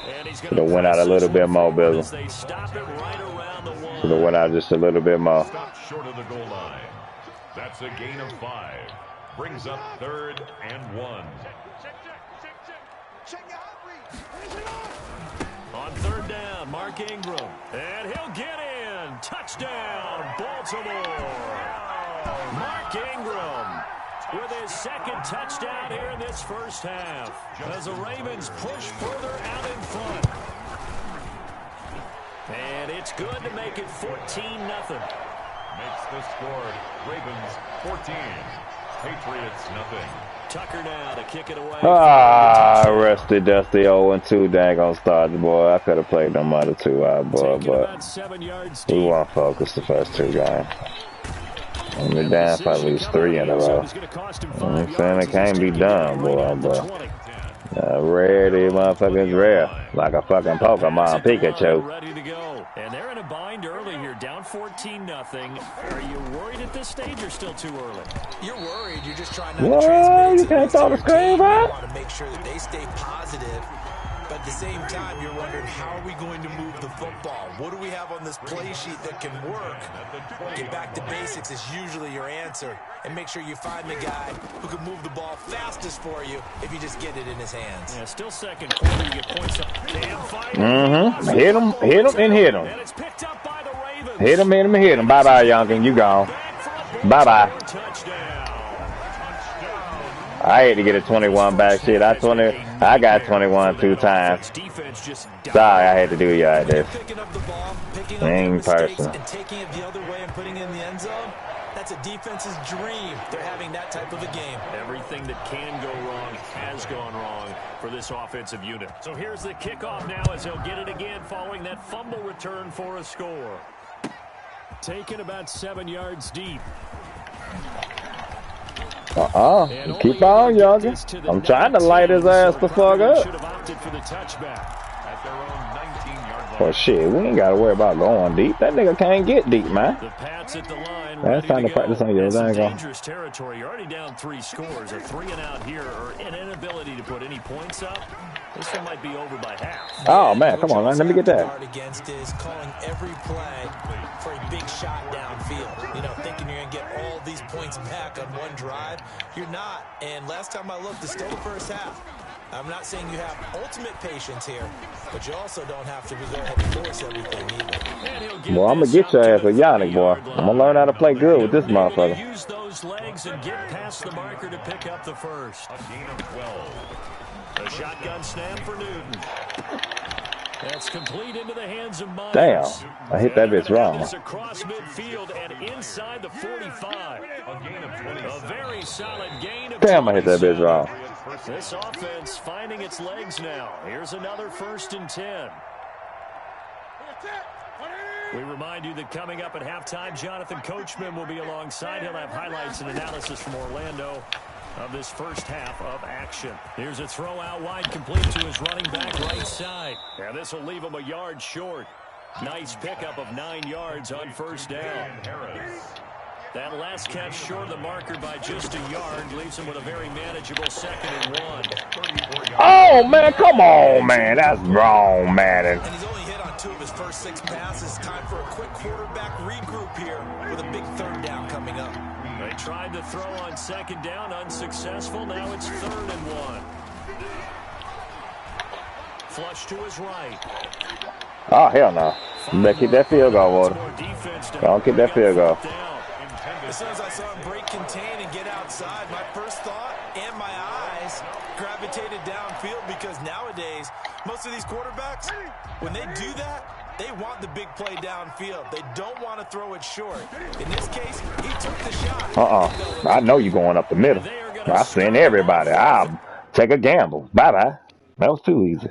And he's Could have went out a little bit more, Bizzle. They stop it right around the 1. Could have went out just a little bit more. Stop short of the goal line. That's a gain of 5. Brings up 3rd and 1. On 3rd down, Mark Ingram. And he'll get in. Touchdown, Baltimore. Mark Ingram with his 2nd touchdown here in this first half, as the Ravens push further out in front. And it's good to make it 14-0. Makes the score. Ravens 14. Patriots nothing. Tucker now to kick it away. Rusty Dusty 0-2 daggone started, boy. I could have played them other 2 out, boy, but we won't focus the first 2 games. And we're down for at least 3 in a row. You know what I'm saying? It can't be done, boy, but rare, these motherfuckers rare. Like a fucking Pokemon Pikachu. Ready to go. And they're in a bind early here, down 14-0. Are you worried at this stage or still too early? You're worried. You're just trying not to transmit it. You can't throw the screen, bro. You want to make sure that they stay positive. But at the same time, you're wondering, how are we going to move the football? What do we have on this play sheet that can work? Get back to basics is usually your answer. And make sure you find the guy who can move the ball fastest for you if you just get it in his hands. Yeah, still 2nd quarter, you get points up. Hit him, and hit him. And it's picked up by the Ravens. Hit him. Bye-bye, youngin. You gone. Bye-bye. I had to get a 21 back. Shit, I got 21 2 times. Sorry, I had to do you like this. Picking up the ball, picking up Ain't personal. and taking it the other way and putting it in the end zone. That's a defense's dream. They're having that type of a game. Everything that can go wrong has gone wrong for this offensive unit. So here's the kickoff now as he'll get it again following that fumble return for a score. Taken about 7 yards deep. Keep on, youngin. I'm trying to light his ass the fuck up. Should have opted for the touchback. At their own 19-yard line. Well, shit, we ain't got to worry about going deep. That nigga can't get deep, man. The Pats at the line. That's time to practice on your dangerous territory. You're already down 3 scores. A 3-and-out here, or an inability to put any points up. This one might be over by half. Oh, man, come on, man. Let me get that. Against is calling every play for a big shot downfield. You know, thinking you're going to get all these points back on one drive. You're not. And last time I looked, it's still the first half. I'm not saying you have ultimate patience here, but you also don't have to go ahead and force everything either. Well, I'm going to get your ass a Yannick, boy. I'm going to learn how to play good with this motherfucker. Use those legs and get past the marker to pick up the first. A gain of 12. A shotgun snap for Newton. That's complete into the hands of Myers. Damn, I hit that bitch wrong. Across midfield and inside the 45. A gain of 20. A very solid gain of Damn, I hit that bitch wrong. This offense finding its legs now. Here's another 1st and 10. We remind you that coming up at halftime, Jonathan Coachman will be alongside. He'll have highlights and analysis from Orlando of this first half of action. Here's a throw out wide, complete to his running back right side. And this will leave him a yard short. Nice pickup of 9 yards on 1st down. That last catch short of the marker by just a yard leaves him with a very manageable 2nd and 1. Oh, man, come on, man. That's wrong, Madden. And he's only hit on 2 of his first 6 passes. Time for a quick quarterback regroup here with a big 3rd down coming up. They tried to throw on 2nd down, unsuccessful. Now it's 3rd and 1. Flush to his right. Oh, hell no. Better keep that field goal, Water. Don't keep that field goal. As soon as I saw him break contain and get outside, my first thought and my eyes gravitated downfield, because nowadays, most of these quarterbacks, when they do that, they want the big play downfield. They don't want to throw it short. In this case, he took the shot. I know you're going up the middle. I send everybody. I'll take a gamble. Bye-bye. That was too easy.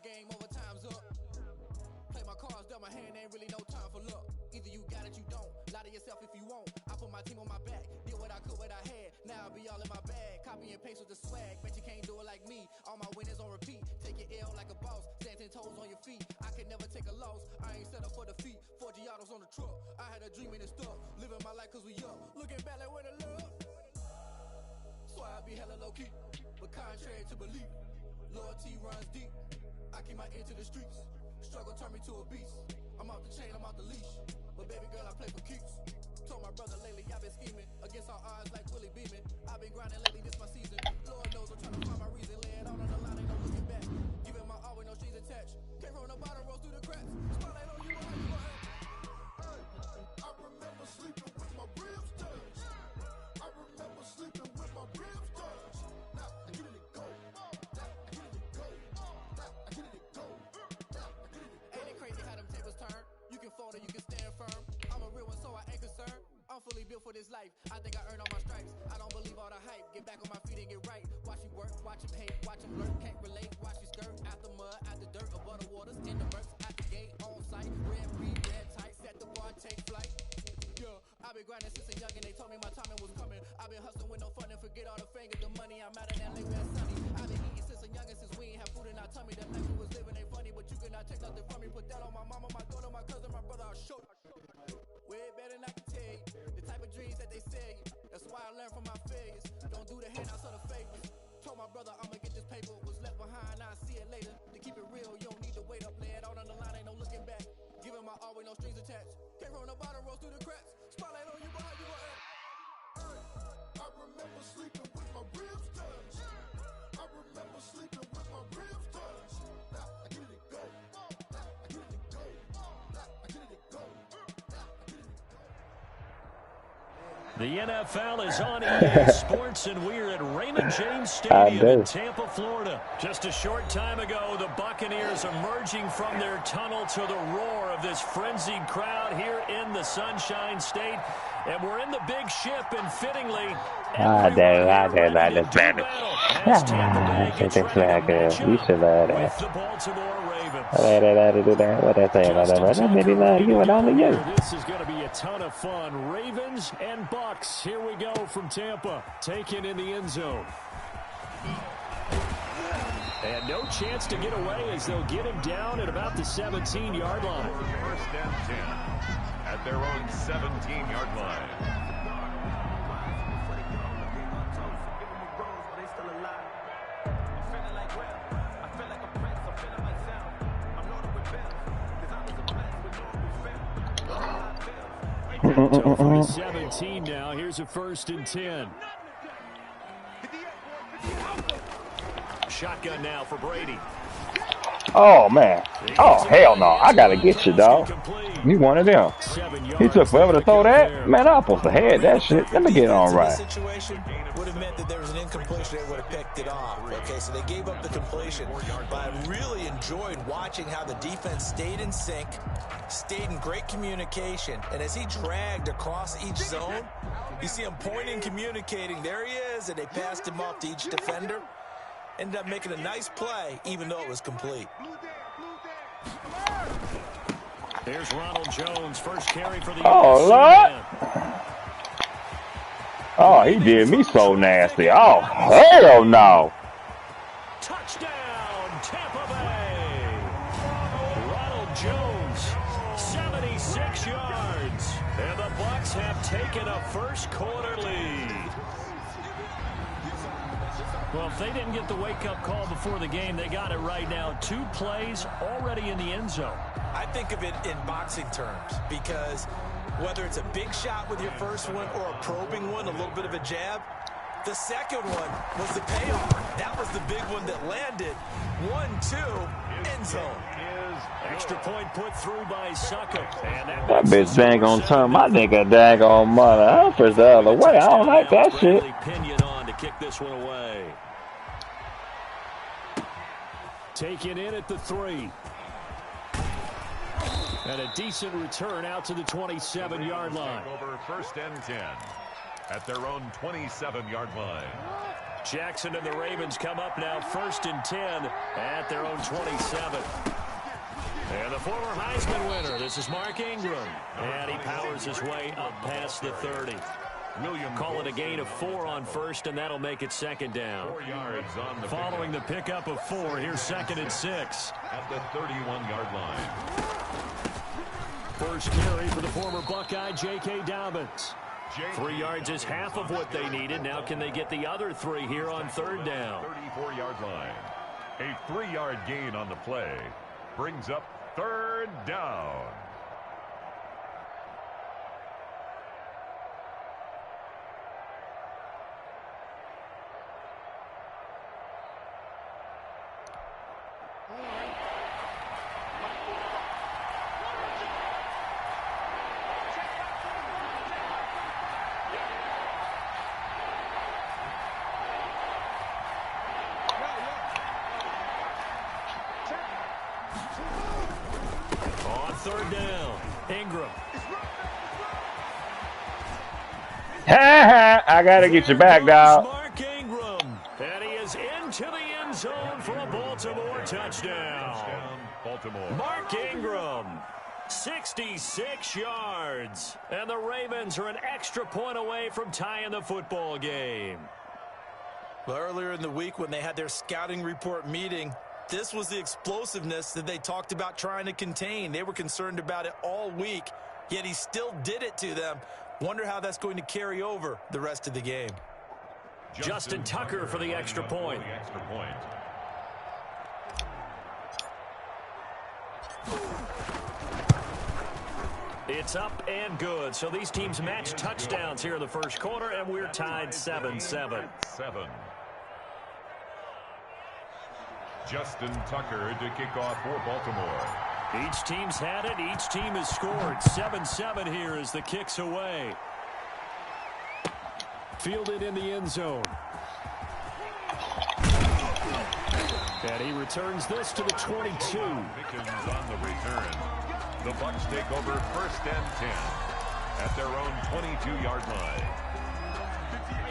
Game over, time's up. Play my cards, dealt my hand, ain't really no time for luck. Either you got it, you don't. Lie to yourself if you won't. I put my team on my back, did what I could, what I had. Now I'll be all in my bag. Copy and paste with the swag. Bet you can't do it like me. All my winners on repeat. Take your L like a boss. Stand 10 toes on your feet. I can never take a loss. I ain't set up for defeat. 4 Giottos on the truck. I had a dream and it's stuck. Living my life cause we up. Looking back like where the love. So I be hella low key. But contrary to belief, loyalty runs deep. I keep my ear to the streets. Struggle turned me to a beast. I'm off the chain, I'm off the leash. But baby girl, I play for keeps. Told my brother lately, I've been scheming. Against all odds like Willie Beeman. I've been grinding lately, this my season. Lord knows I'm trying to find my reason. Lay it all on the line, ain't no looking back. Giving my all with no strings attached. Came from the bottom, rose through the cracks. Spotlight on you, how you act? I remember sleeping with my ribs touched. I remember sleeping with my ribs touched. Now I get it go. Fold or you can stand firm. I'm a real one, so I ain't concerned. I'm fully built for this life. I think I earned all my stripes. I don't believe all the hype. Get back on my feet and get right. Watch you work, watch him hate, watch him lurk. Can't relate, watch you skirt. Out the mud, out the dirt, above the waters, in the bursts, out the gate, on sight. Red free, red tight, set the bar, take flight. Yeah, I've been grinding since a youngin'. They told me my timing was coming. I've been hustling with no fun and forget all the fingers, the money. I'm out of that late where it's sunny. I've been eating since a youngin', since we ain't have food in our tummy. That life we was living ain't funny, but you cannot take nothing from me. Put that on my mama, my daughter, my cousin, my brother. I'll show you. Way better than I can tell you. The type of dreams that they sell you. That's why I learned from my failures. Don't do the handouts or the favors. Told my brother I'ma get this paper. Was left behind, I'll see it later. To keep it real, you don't need to wait up. Lay it out on the line, ain't no looking back. Giving my all with no strings attached. Came from the bottom, rose through the cracks. Spotlight on you, but how you gonna act? I remember sleeping with my ribs touched. I remember sleeping with my ribs touched. Now I get it go. I get it go. I get it go. The NFL is on EA Sports, and we're at Raymond James Stadium in Tampa, Florida. Just a short time ago, the Buccaneers emerging from their tunnel to the roar of this frenzied crowd here in the Sunshine State. And we're in the big ship, and fittingly, I did like this battle. With the Baltimore Ravens. What they say about that? Maybe love you and only you. This is going to be a ton of fun. Ravens and Bucks. Here we go from Tampa. Taken in the end zone. And no chance to get away as they'll get him down at about the 17-yard line. First and 10 at their own 17-yard line. For 17 now. Here's a 1st and 10. Shotgun now for Brady. Oh, man. Oh, hell no. I got to get you, dog. You one of them. He took forever to throw that. Man, I was supposed to head that shit. Let me get on right. Would have meant that there was an incompletion. They would have picked it off. Okay, so they gave up the completion. But I really enjoyed watching how the defense stayed in sync, stayed in great communication. And as he dragged across each zone, you see him pointing, communicating. There he is, and they passed him off to each defender. Ended up making a nice play, even though it was complete. There's Ronald Jones, first carry for the Oh, Lord. Oh, he did me so nasty. Oh, hell no. Touchdown, Tampa Bay. Ronald Jones, 76 yards. And the Bucs have taken a first quarter lead. Well, if they didn't get the wake-up call before the game, they got it right now. 2 plays already in the end zone. I think of it in boxing terms because whether it's a big shot with your first one or a probing one, a little bit of a jab, the second one was the payoff. That was the big one that landed. 1-2, end zone. Extra point put through by Sucker. And That bitch dang on turn my nigga dang on mother. I'm for the other way. I don't like that shit. Pinion on to kick this one away. Taken in at the 3. And a decent return out to the 27-yard line. Over first and 10 at their own 27-yard line. Jackson and the Ravens come up now first and 10 at their own 27. And the former Heisman winner, this is Mark Ingram. And he powers his way up past the 30. Call it a gain of 4 on first, and that'll make it second down. 4 yards on the Following the pickup of 4, here's second and 6. at the 31-yard line. First carry for the former Buckeye, J.K. Dobbins. 3 yards is half of what they needed. Now can they get the other 3 here on third down? 34-yard line. A 3-yard gain on the play brings up third down. Third down. Ingram. I gotta get you back, dog. Mark Ingram. And he is into the end zone for a Baltimore touchdown. Baltimore. Mark Ingram. 66 yards. And the Ravens are an extra point away from tying the football game. Well, earlier in the week when they had their scouting report meeting, this was the explosiveness that they talked about trying to contain. They were concerned about it all week, yet he still did it to them. Wonder how that's going to carry over the rest of the game. Justin Tucker for the extra point. It's up and good. So these teams match touchdowns here in the first quarter, and we're tied 7-7. Justin Tucker to kick off for Baltimore. Each team's had it. Each team has scored. 7-7 here as the kick's away. Fielded in the end zone. And he returns this to the 22. Pickens on the return. The Bucs take over first and 10 at their own 22-yard line.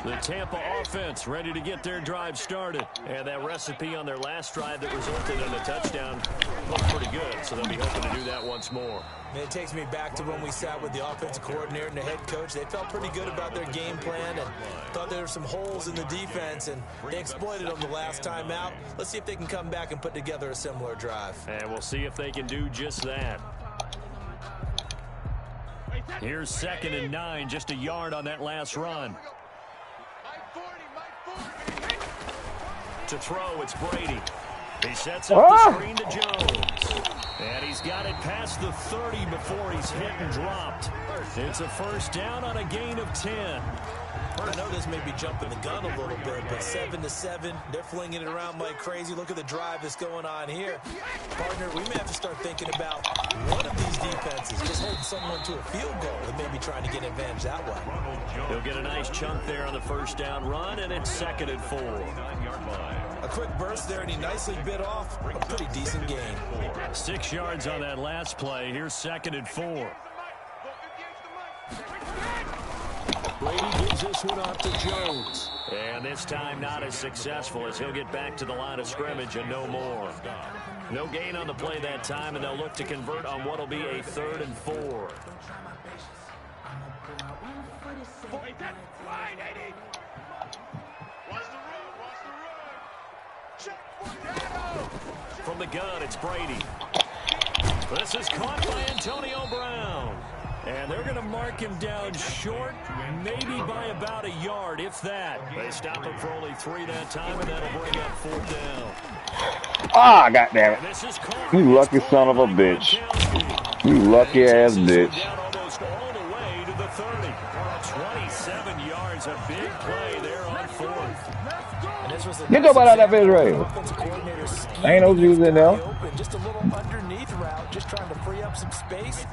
The Tampa offense ready to get their drive started. And that recipe on their last drive that resulted in a touchdown looked pretty good. So they'll be hoping to do that once more. It takes me back to when we sat with the offensive coordinator and the head coach. They felt pretty good about their game plan and thought there were some holes in the defense, and they exploited them the last time out. Let's see if they can come back and put together a similar drive. And we'll see if they can do just that. Here's second and 9, just a yard on that last run. To throw, it's Brady. He sets up the screen to Jones. And he's got it past the 30 before he's hit and dropped. It's a first down on a gain of 10. I know this may be jumping the gun a little bit, but 7-7, they're flinging it around like crazy. Look at the drive that's going on here. Partner, we may have to start thinking about one of these defenses, just holding someone to a field goal and maybe trying to get an advantage that way. He'll get a nice chunk there on the first down run, and it's 2nd and 4. A quick burst there, and he nicely bit off a pretty decent gain. 6 yards on that last play. Here's 2nd and 4. Brady gives this one off to Jones. And this time not as successful as he'll get back to the line of scrimmage and no more. No gain on the play that time, and they'll look to convert on what will be a 3rd and 4. From the gun, it's Brady. This is caught by Antonio Brown. And they're going to mark him down short, maybe by about a yard, if that. They stop him for only 3 that time, and that'll bring up 4th down. Ah, goddamn it. You lucky son of a bitch. You lucky ass bitch. Down almost all the way to the 30. 27 yards, a big play there on 4th. Get your butt out of that bitch, Ray. Ain't no juice in there. Just a little underneath route, just trying to free up some space.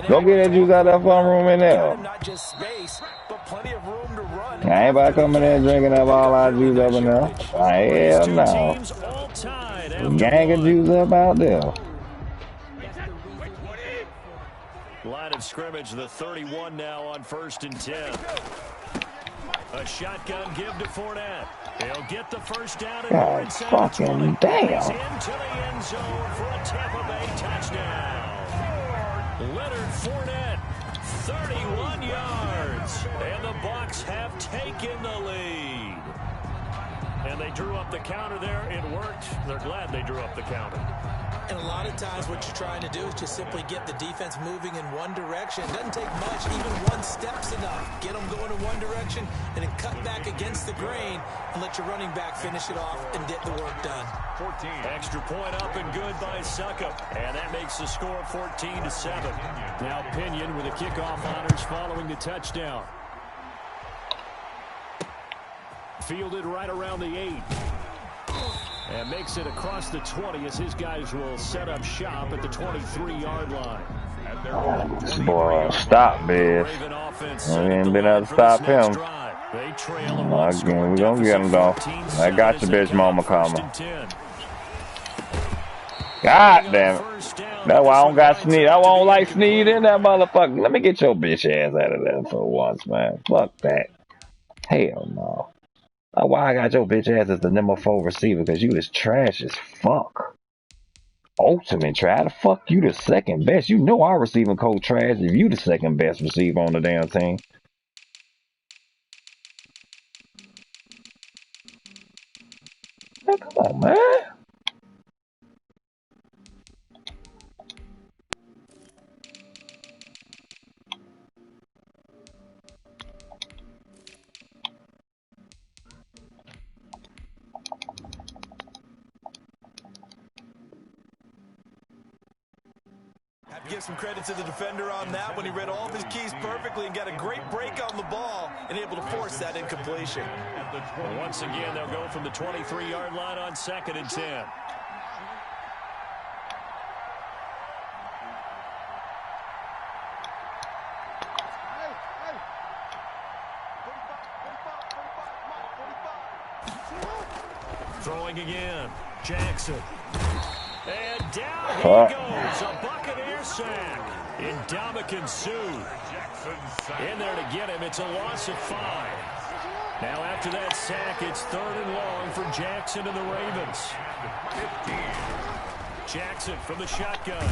Don't get that juice out of that fun room in there. Not just space, but plenty of room to run. I ain't about coming in drinking up all our juice up in there. Hell no. Gang of juice up out there. Line of scrimmage, the 31 now on 1st and 10. A shotgun give to Fournette. He'll get the first down. God fucking damn. He's into the end zone for a Tampa Bay touchdown. Leonard Fournette, 31 yards. And the Bucs have taken the lead. And they drew up the counter there. It worked. They're glad they drew up the counter. And a lot of times what you're trying to do is just simply get the defense moving in one direction. It doesn't take much. Even one step's enough. Get them going in one direction and then cut back against the grain and let your running back finish it off and get the work done. 14. Extra point up and good by Suckup. And that makes the score 14-7. Now Pinion with the kickoff honors following the touchdown. Fielded right around the 8. And makes it across the 20 as his guys will set up shop at the 23-yard line. Boy, stop, bitch. We ain't been able to stop him. Again, we gonna get him, though. I got your bitch mama coming. God damn it. That's why I don't got Sneed. I won't like Sneed in that motherfucker. Let me get your bitch ass out of there for once, man. Fuck that. Hell no. Why I got your bitch ass as the number 4 receiver? Because you is trash as fuck. Ultimate trash. How the fuck you the second best? You know our receiving coach trash if you the second best receiver on the damn team. Hey, come on, man. Give some credit to the defender on that when he read all of his keys perfectly and got a great break on the ball and able to force that incompletion. Once again, they'll go from the 23-yard line on 2nd and 10. Throwing again, Jackson. And down he goes, a Buccaneer sack. Ndamukong Suh in there to get him. It's a loss of 5. Now after that sack, it's 3rd and long for Jackson and the Ravens. 15. Jackson from the shotgun.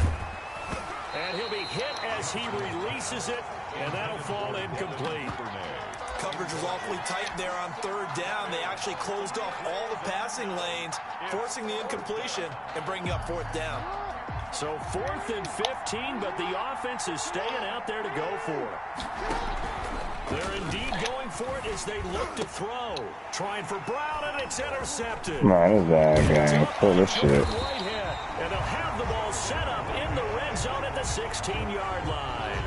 And he'll be hit as he releases it, and that'll fall incomplete. Coverage was awfully tight there on 3rd down. They actually closed off all the passing lanes, forcing the incompletion and bringing up 4th down. So 4th and 15, but the offense is staying out there to go for it. They're indeed going for it as they look to throw. Trying for Brown, and it's intercepted. Man, this bad game. Full of shit. And they'll have the ball set up in the red zone at the 16-yard line.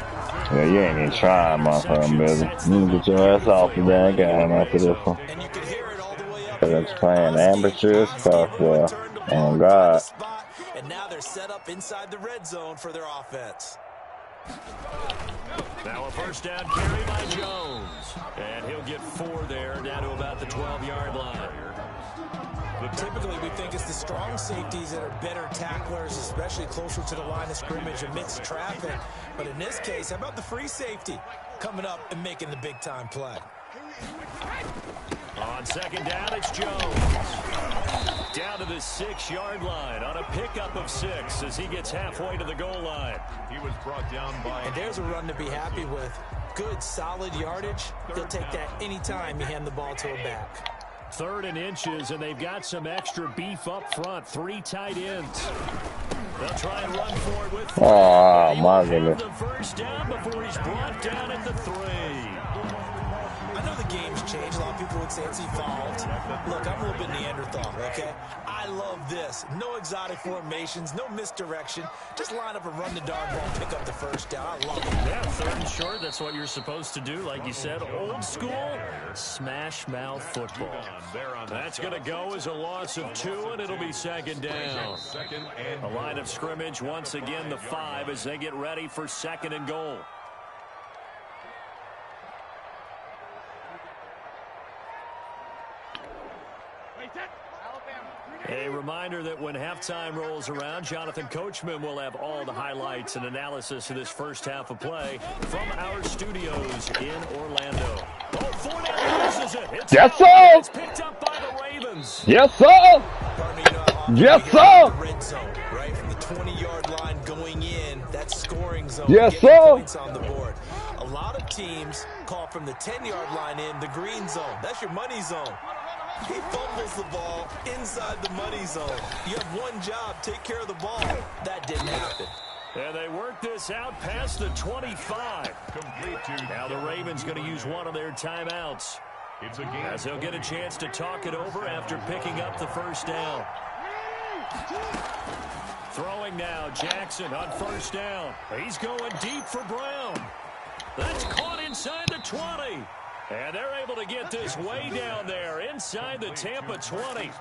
Yeah, you ain't even trying, motherfucker, brother. You can get your ass off the damn game after this one. And you can hear it all the way up. That's playing amateur stuff, boy. Oh, God. And now they're set up inside the red zone for their offense. Now a first down carry by Jones. And he'll get 4 there, down to about the 12-yard line. Typically, we think it's the strong safeties that are better tacklers, especially closer to the line of scrimmage amidst traffic. But in this case, how about the free safety coming up and making the big-time play? On second down, it's Jones. Down to the 6-yard line on a pickup of 6 as he gets halfway to the goal line. He was brought down by... And there's a run to be happy with. Good, solid yardage. He'll take that anytime you hand the ball to a back. 3rd and inches, and they've got some extra beef up front. 3 tight ends. They'll try and run for it with 3. Oh, my goodness. The first down before he's brought down at the 3. I know the game's changed. A lot of people would say it's evolved. Look, I'm a little bit Neanderthal, okay? I love this. No exotic formations, no misdirection. Just line up a run the darn ball, pick up the first down. I love it. Yeah, 3rd and short, that's what you're supposed to do. Like you said, old school, smash mouth football. That's going to go as a loss of 2, and it'll be second down. A line of scrimmage, once again, the 5 as they get ready for 2nd and goal. A reminder that when halftime rolls around, Jonathan Coachman will have all the highlights and analysis of this first half of play from our studios in Orlando. Oh, Fournette loses it. Yes, sir. It's picked up by the Ravens. Yes, sir. Yes, sir. Red zone, right from the 20-yard line going in, that scoring zone. Yes, sir. Points on the board. A lot of teams call from the 10-yard line in the green zone. That's your money zone. He fumbles the ball inside the money zone. You have one job, take care of the ball. That didn't happen. And they work this out past the 25. Now the Ravens going to use one of their timeouts. As they'll get a chance to talk it over after picking up the first down. Throwing now, Jackson on first down. He's going deep for Brown. That's caught inside the 20. And they're able to get this way down there inside the Tampa 20.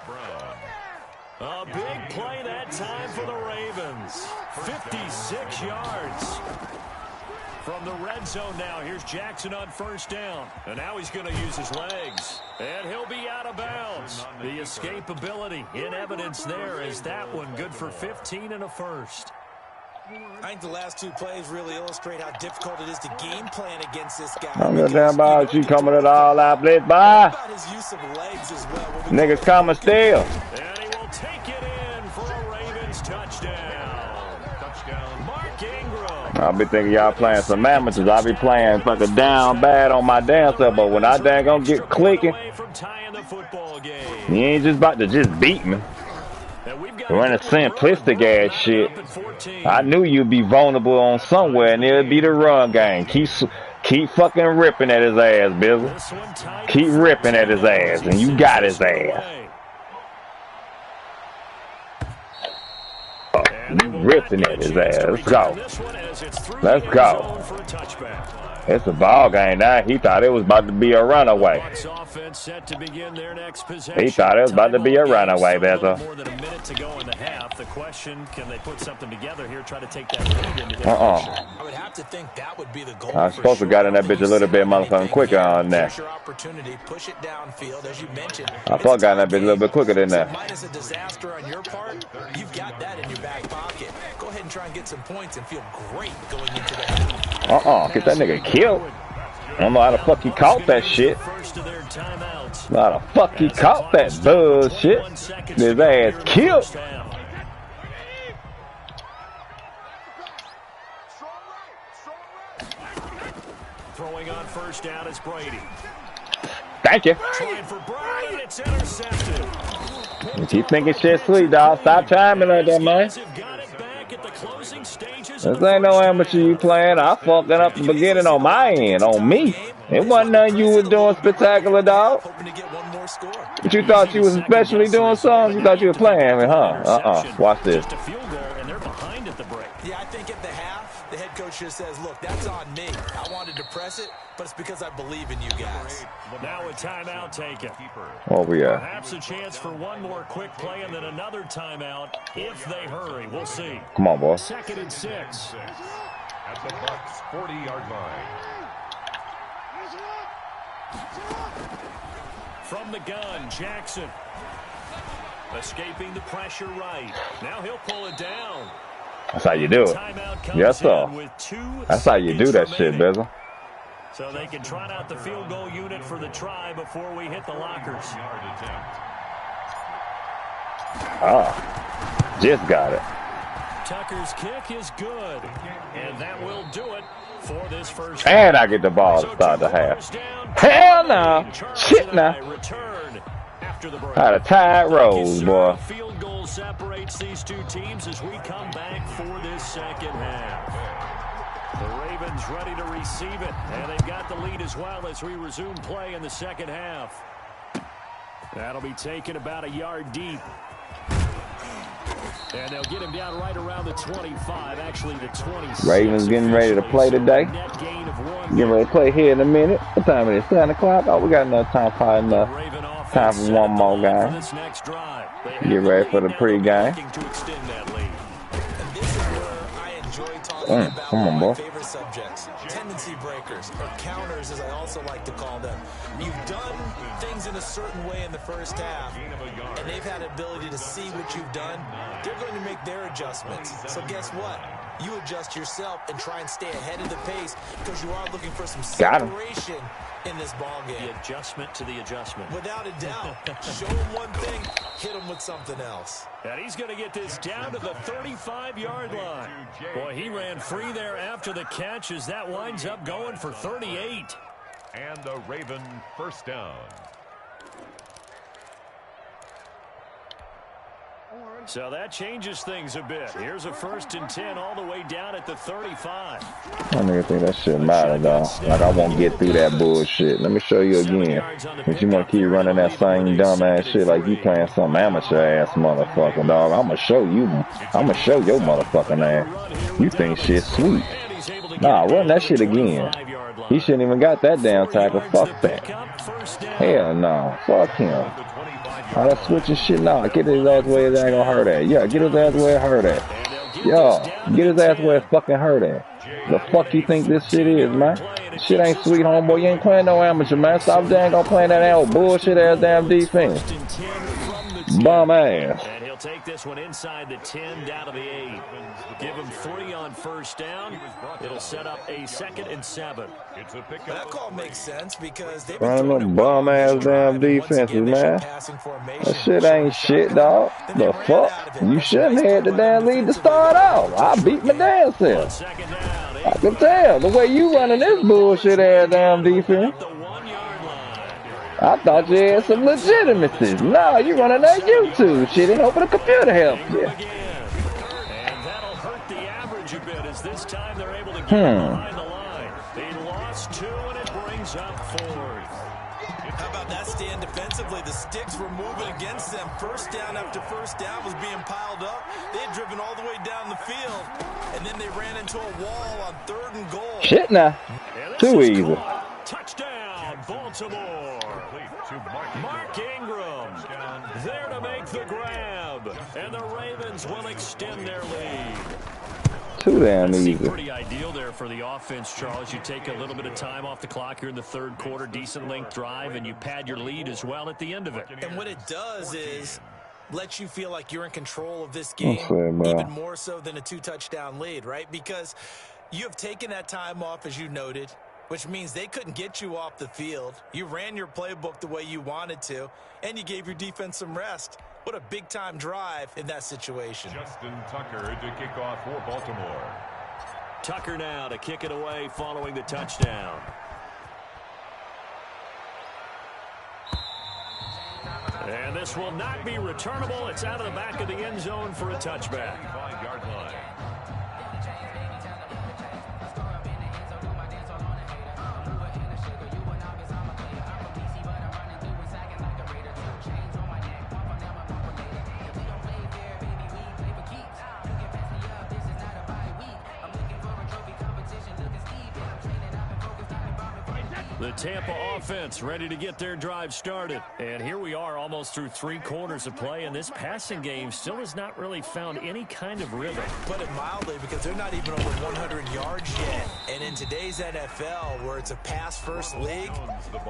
A big play that time for the Ravens. 56 yards. From the red zone now, here's Jackson on first down. And now he's going to use his legs. And he'll be out of bounds. The escapability in evidence there is that one good for 15 and a first. I think the last 2 plays really illustrate how difficult it is to game plan against this guy. I'm gonna damn about you coming at all out, blitz by. About his use of legs as well. Niggas coming still. And he will take it in for a Ravens touchdown. Mark Ingram. I'll be thinking y'all playing some amateurs. I'll be playing fucking down bad on my dance up, but when I dang gonna get clicking, you ain't just about to just beat me. Running simplistic ass shit. I knew you'd be vulnerable on somewhere, and it'll be the run game. Keep fucking ripping at his ass, Bizzle. Keep ripping at his ass, and you got his ass. You ripping at his ass. Let's go. Let's go. It's a ball game now. He thought it was about to be a runaway. He thought it was about to be a runaway, Bezo. More than a minute to go in the half. The question, can they put something together here, try to take that lead into their I would have to think that would be the goal. I was supposed to got in that bitch a little bit motherfucking quicker on that. Push it downfield, as you mentioned. I thought I got in that bitch a little bit quicker than that. Minus a disaster on your part, you've got that in your back pocket. Go ahead and try and get some points and feel great going into the half. Get that nigga killed. I don't know how the fuck he caught that shit. How the fuck he caught that bullshit. His ass killed. Throwing on first down is Brady. Thank you. Trying for Brown, and it's intercepted. You keep thinking shit sweet, dog. Stop timing like that, man. This ain't no amateur you playing. I fucked it up the beginning on my end, on me. It wasn't nothing you was doing spectacular, dog. But you thought you was especially doing something? You thought you were playing, I mean, huh? Watch this. Yeah, I think at the half, the head coach gesture says, look, that's on me. I wanted to press it, but it's because I believe in you guys. Now a timeout taken. Oh, yeah. Perhaps a chance for one more quick play and then another timeout if they hurry. We'll see. Come on, boy. 2nd and 6. At the Bucs 40-yard line. From the gun, Jackson. Escaping the pressure right. Now he'll pull it down. That's how you do it. Yes, sir. That's how you do that shit, Bizzle. So they can trot out the field goal unit for the try before we hit the lockers. Ah, just got it. Tucker's kick is good. And that will do it for this first. And I get the ball to start the half. Hell no. Shit now. How the tide rolls, boy. Field goal separates these two teams as we come back for this second half. The Ravens ready to receive it, and they've got the lead as well as we resume play in the second half. That'll be taken about a yard deep. And they'll get him down right around the 25, actually the 26. Ravens getting ready to play today. Getting ready to play here in a minute. What time is it? 7 o'clock? Oh, we got enough time, probably enough time for one more guy. Get ready for the pregame. Come on, boy. Favorite subjects, tendency breakers, or counters, as I also like to call them. You've done things in a certain way in the first half, and they've had the ability to see what you've done. They're going to make their adjustments. So guess what? You adjust yourself and try and stay ahead of the pace because you are looking for some separation in this ball game. The adjustment to the adjustment. Without a doubt. Show him one thing, hit him with something else. And he's going to get this down to the 35-yard line. Boy, he ran free there after the catch as that winds up going for 38. And the Raven first down. So that changes things a bit. Here's a 1st and 10 all the way down at the 35. I nigga think that shit matter, dog. Like, I won't get through that bullshit. Let me show you again. If you want to keep running that same dumb-ass shit like you playing some amateur-ass motherfucker, dog, I'm going to show you. I'm going to show your motherfucking ass. You think shit's sweet. Nah, run that shit again. He shouldn't even got that damn tackle. Fuck that. Hell no. Fuck him. All that switching shit, nah. Get his ass where his ass gonna hurt at. Yeah, get his ass where it hurt at. Yo, get his ass where it fucking hurt at. The fuck you think this shit is, man? Shit ain't sweet, homeboy. You ain't playing no amateur, man. Stop dang on playing that old bullshit ass damn defense. Bum ass. And he'll take this one inside the 10 down to the 8. Give him 3 on 1st down. It'll set up a 2nd and 7. That call makes sense because they've been throwing bum ass damn defenses, man. That shit ain't shit, dog. The fuck? You shouldn't have the damn lead to start out. I beat my damn self. I can tell the way you running this bullshit ass damn defense. I thought you had some legitimacy. Nah, you running that YouTube shit and hoping the computer helps you. And that'll hurt the average a bit as this time they're able to get behind the line. They lost 2 and it brings up 4th. How about that stand defensively? The sticks were moving against them. 1st down after 1st down was being piled up. They had driven all the way down the field, and then they ran into a wall on 3rd and goal. Shit now. Too easy. Touchdown, Baltimore. Mark Ingram there to make the grab, and the Ravens will extend their lead. Too damn easy. Pretty ideal there for the offense, Charles. You take a little bit of time off the clock here in the 3rd quarter, decent length drive, and you pad your lead as well at the end of it. And what it does is let you feel like you're in control of this game, even more so than a 2-touchdown lead, right? Because you have taken that time off, as you noted, which means they couldn't get you off the field. You ran your playbook the way you wanted to, and you gave your defense some rest. What a big-time drive in that situation. Justin Tucker to kick off for Baltimore. Tucker now to kick it away following the touchdown. And this will not be returnable. It's out of the back of the end zone for a touchback. 5-yard line. The Tampa offense ready to get their drive started. And here we are almost through 3 quarters of play, and this passing game still has not really found any kind of rhythm. Put it mildly, because they're not even over 100 yards yet. And in today's NFL, where it's a pass-first league,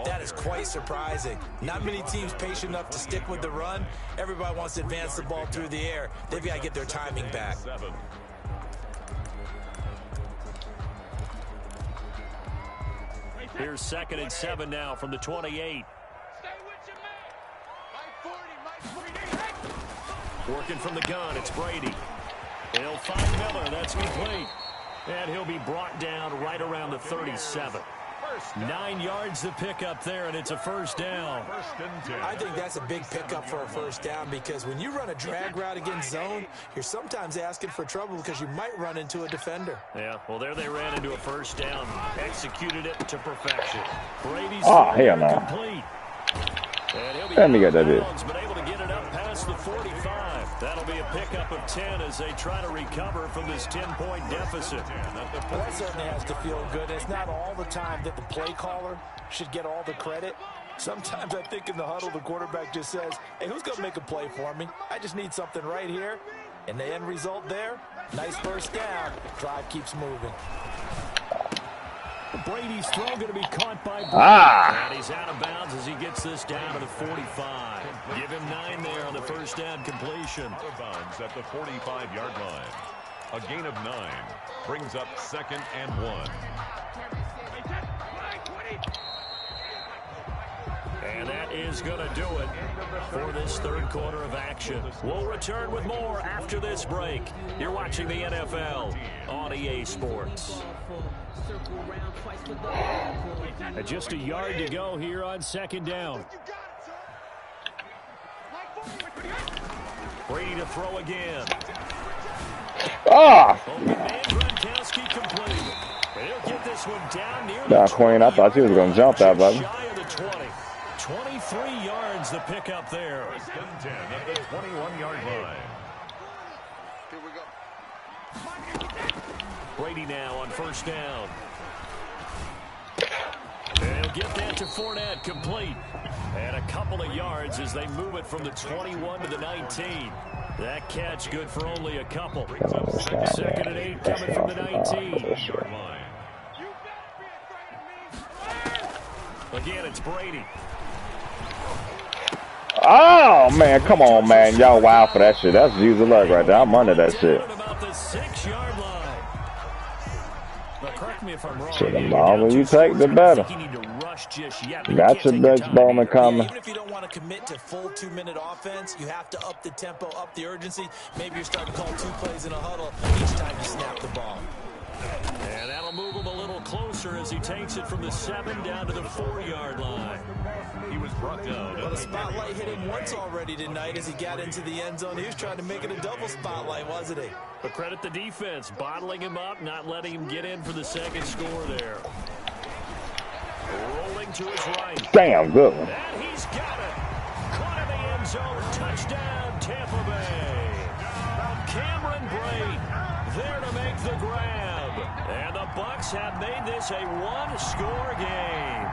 that is quite surprising. Not many teams patient enough to stick with the run. Everybody wants to advance the ball through the air. They've got to get their timing back. Here's 2nd and 7 now from the 28. Working from the gun, it's Brady. He'll find Miller, that's complete. And he'll be brought down right around the 37. 9 yards to pick up there, and it's a first down. I think that's a big pickup for a first down, because when you run a drag route against zone, you're sometimes asking for trouble because you might run into a defender. Yeah, well, there they ran into a first down. Executed it to perfection. Brady's hell no. complete. And he'll be Let me get that but able to get it up past the 45. That'll be a pickup of 10 as they try to recover from this 10-point deficit. Well, that certainly has to feel good. It's not all the time that the play caller should get all the credit. Sometimes I think in the huddle, the quarterback just says, hey, who's going to make a play for me? I just need something right here. And the end result there, nice first down. Drive keeps moving. Brady's throw going to be caught by Brady. And he's out of bounds as he gets this down to the 45. Give him 9 there on the first down completion. Out of bounds at the 45-yard line. A gain of 9 brings up 2nd and 1. And that is going to do it for this 3rd quarter of action. We'll return with more after this break. You're watching the NFL on EA Sports. Just a yard to go here on 2nd down. Brady to throw again. Gronkowski completed. He'll get this one down near the 20. Queen, I thought you was going to jump that, buddy. Shy of the 20. 23 yards the pickup there. 10 at the 21-yard line. Here we go. Brady now on first down. And he'll get that to Fournette, complete. And a couple of yards as they move it from the 21 to the 19. That catch good for only a couple. 2nd and 8 coming from the 19. Again, it's Brady. Oh, man, come on, man. Y'all wild for that shit. That's user luck right there. I'm under that shit. About the 6-yard line. Now, correct me if I'm wrong. Shit, the longer you take, the better. Got your bitch Bowman coming. Even if you don't want to commit to full 2-minute offense, you have to up the tempo, up the urgency. Maybe you're starting to call 2 plays in a huddle each time you snap the ball. And that'll move him a little closer as he takes it from the 7 down to the 4-yard line. He was brought down. Well, the spotlight hit him once already tonight as he got into the end zone. He was trying to make it a double spotlight, wasn't he? But credit the defense, bottling him up, not letting him get in for the 2nd score there. Rolling to his right. Damn, good one. And he's got it. Caught in the end zone. Touchdown, Tampa Bay. Cameron Brate there to make the grab. And the Bucs have made this a 1-score game.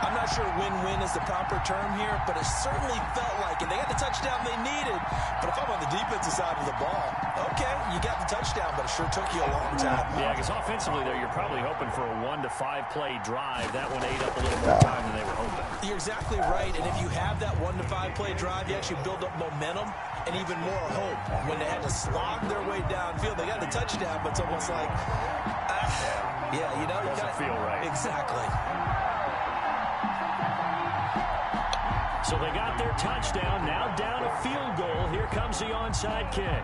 I'm not sure win-win is the proper term here, but it certainly felt like it. They got the touchdown they needed, but if I'm on the defensive side of the ball, okay, you got the touchdown, but it sure took you a long time. Yeah, because offensively there, you're probably hoping for a 1 to 5 play drive. That one ate up a little more time than they were hoping. You're exactly right, and if you have that 1 to 5 play drive, you actually build up momentum and even more hope. When they had to slog their way downfield, they got the touchdown, but it's almost like, yeah, you know, you doesn't feel right. Exactly. So they got their touchdown, now down a field goal. Here comes the onside kick.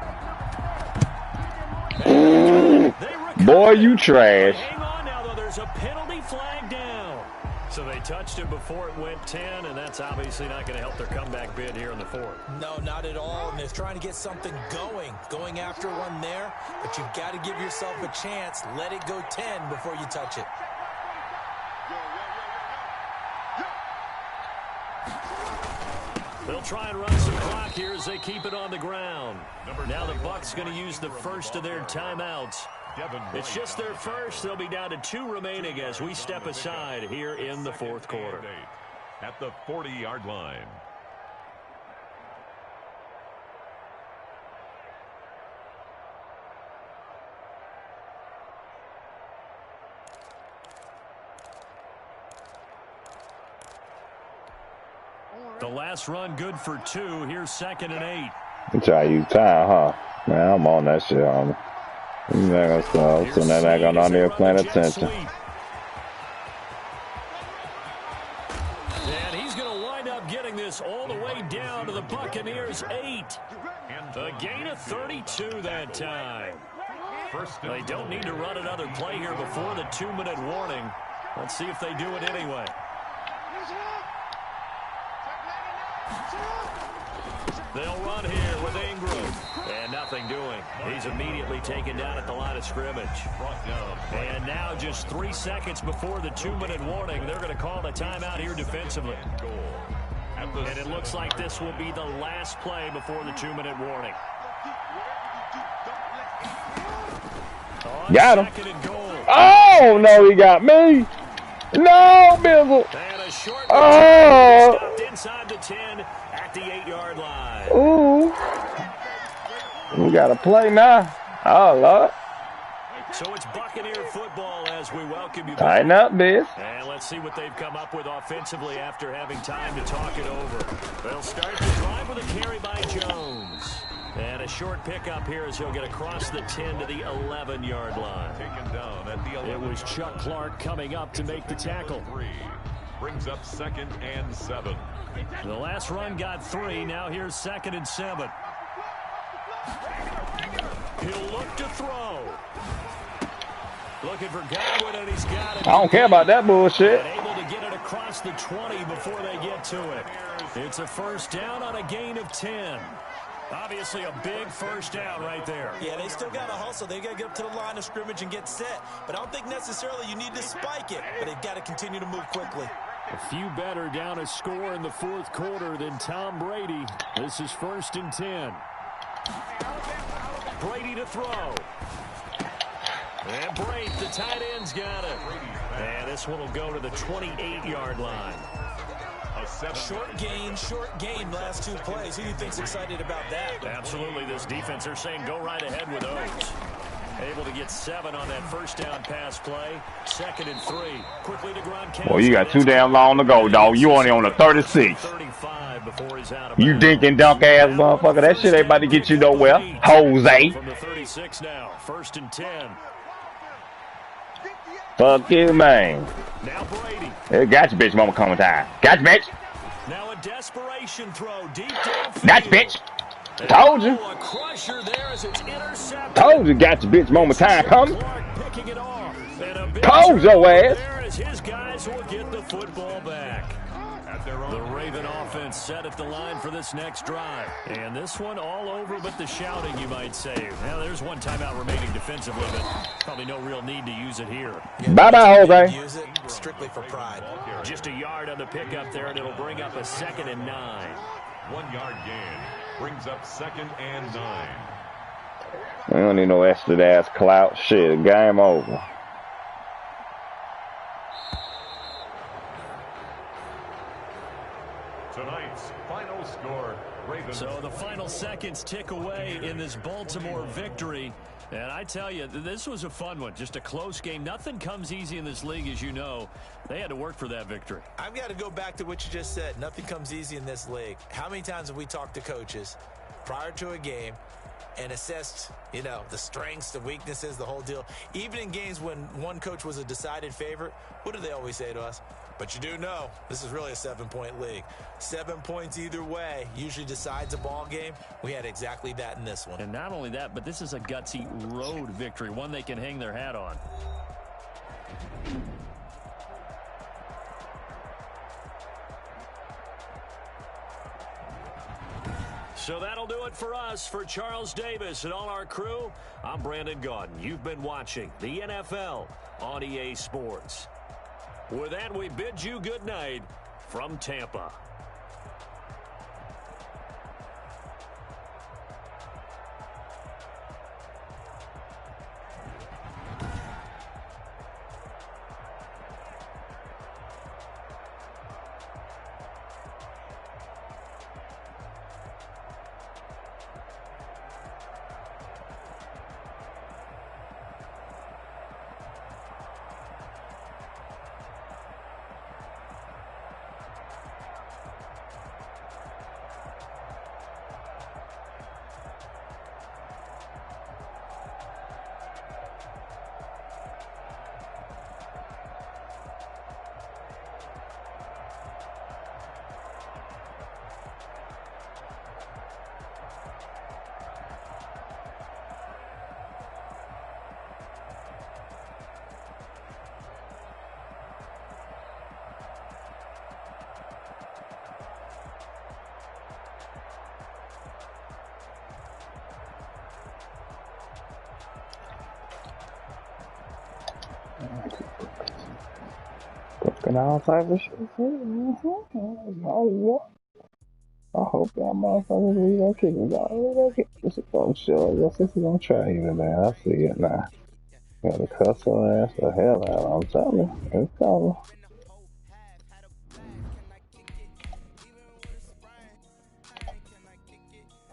Boy, you trash. Hang on now, though. There's a penalty flag down. So they touched him before it went 10, and that's obviously not going to help their comeback bid here in the 4th. No, not at all, and they're trying to get something going after one there, but you've got to give yourself a chance. Let it go 10 before you touch it. They'll try and run some clock here as they keep it on the ground. Now the Bucs going to use the first of their timeouts. It's just their first. They'll be down to 2 remaining as we step aside here in the fourth quarter. At the 40-yard line. The last run good for 2. Here's 2nd and 8. You try to use time, huh? Man, I'm on that shit, homie. You not gonna so now I got on there paying attention. And he's going to wind up getting this all the way down to the Buccaneers' 8. A gain of 32 that time. They don't need to run another play here before the 2-minute warning. Let's see if they do it anyway. They'll run here with Ingram. And nothing doing. He's immediately taken down at the line of scrimmage. And now just 3 seconds before the 2-minute warning, they're going to call a timeout here defensively. And it looks like this will be the last play before the 2-minute warning. Got him. Oh, no, he got me. No, Bizzle. And a short stopped inside the 10 at the 8-yard line. Ooh. We got to play now. Oh, Lord. So it's Buccaneer football as we welcome you back. Tighten up, Biz. And let's see what they've come up with offensively after having time to talk it over. They'll start the drive with a carry by Jones. And a short pickup here as he'll get across the 10 to the 11-yard line. Taken down at the 11. It was Chuck Clark coming up to make the tackle. Brings up 2nd and 7. The last run got 3. Now here's 2nd and 7. He'll look to throw. Looking for Godwin, and he's got it. I don't care about that bullshit. And able to get it across the 20 before they get to it. It's a first down on a gain of 10. Obviously a big first down right there. Yeah, they still got to hustle. They got to get up to the line of scrimmage and get set. But I don't think necessarily you need to spike it. But they've got to continue to move quickly. A few better down a score in the fourth quarter than Tom Brady. This is 1st and 10. Brady to throw. And Brady, the tight end's got it. And this one will go to the 28-yard line. Short gain, last 2 plays. Who do you think's excited about that? Absolutely. This defense, they're saying go right ahead with those. Able to get 7 on that first down pass play. 2nd and 3. Quickly to Gronkowski. Well, you got too damn long to go, dog. You only on the 36. 35 before he's out of you dink and dunk ass motherfucker. That shit ain't about to get you nowhere. Jose. From the 36 now. 1st and 10. Fuck you, man. Now Brady. Hey, gotcha, bitch. Mama coming time. Gotcha, bitch. Now a desperation throw deep downfield. Gotcha, bitch. Told you. A crusher there as it's intercepted. Told you, gotcha, bitch. Moment time coming. Clark picking it off. And a big Told your ass. there as his guys will get the football back. The Raven offense set at the line for this next drive. And this one all over but the shouting, you might say. Now, there's one timeout remaining defensively, but probably no real need to use it here. Bye-bye, Jose. Use it strictly for pride. Just a yard on the pickup there, and it'll bring up a 2nd and 9. 1-yard gain. Brings up 2nd and 9. We don't need no extra ass clout. Shit, game over. Tonight's final score, Ravens. So the final seconds tick away in this Baltimore victory. And I tell you, this was a fun one. Just a close game. Nothing comes easy in this league, as you know. They had to work for that victory. I've got to go back to what you just said. Nothing comes easy in this league. How many times have we talked to coaches prior to a game and assessed, you know, the strengths, the weaknesses, the whole deal? Even in games when one coach was a decided favorite, what do they always say to us? But you do know this is really a 7-point league. 7 points either way usually decides a ball game. We had exactly that in this one. And not only that, but this is a gutsy road victory, one they can hang their hat on. So that'll do it for us. For Charles Davis and all our crew, I'm Brandon Gaudin. You've been watching the NFL on EA Sports. With that, we bid you good night from Tampa. Cooking all type of shit. I hope y'all motherfuckers read that kick. Y'all read that kick. This is for sure. Your sister's gonna try you today. I see it now. Gotta cuss her ass the hell out. I'm telling you. It's coming.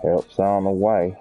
Help's on the way.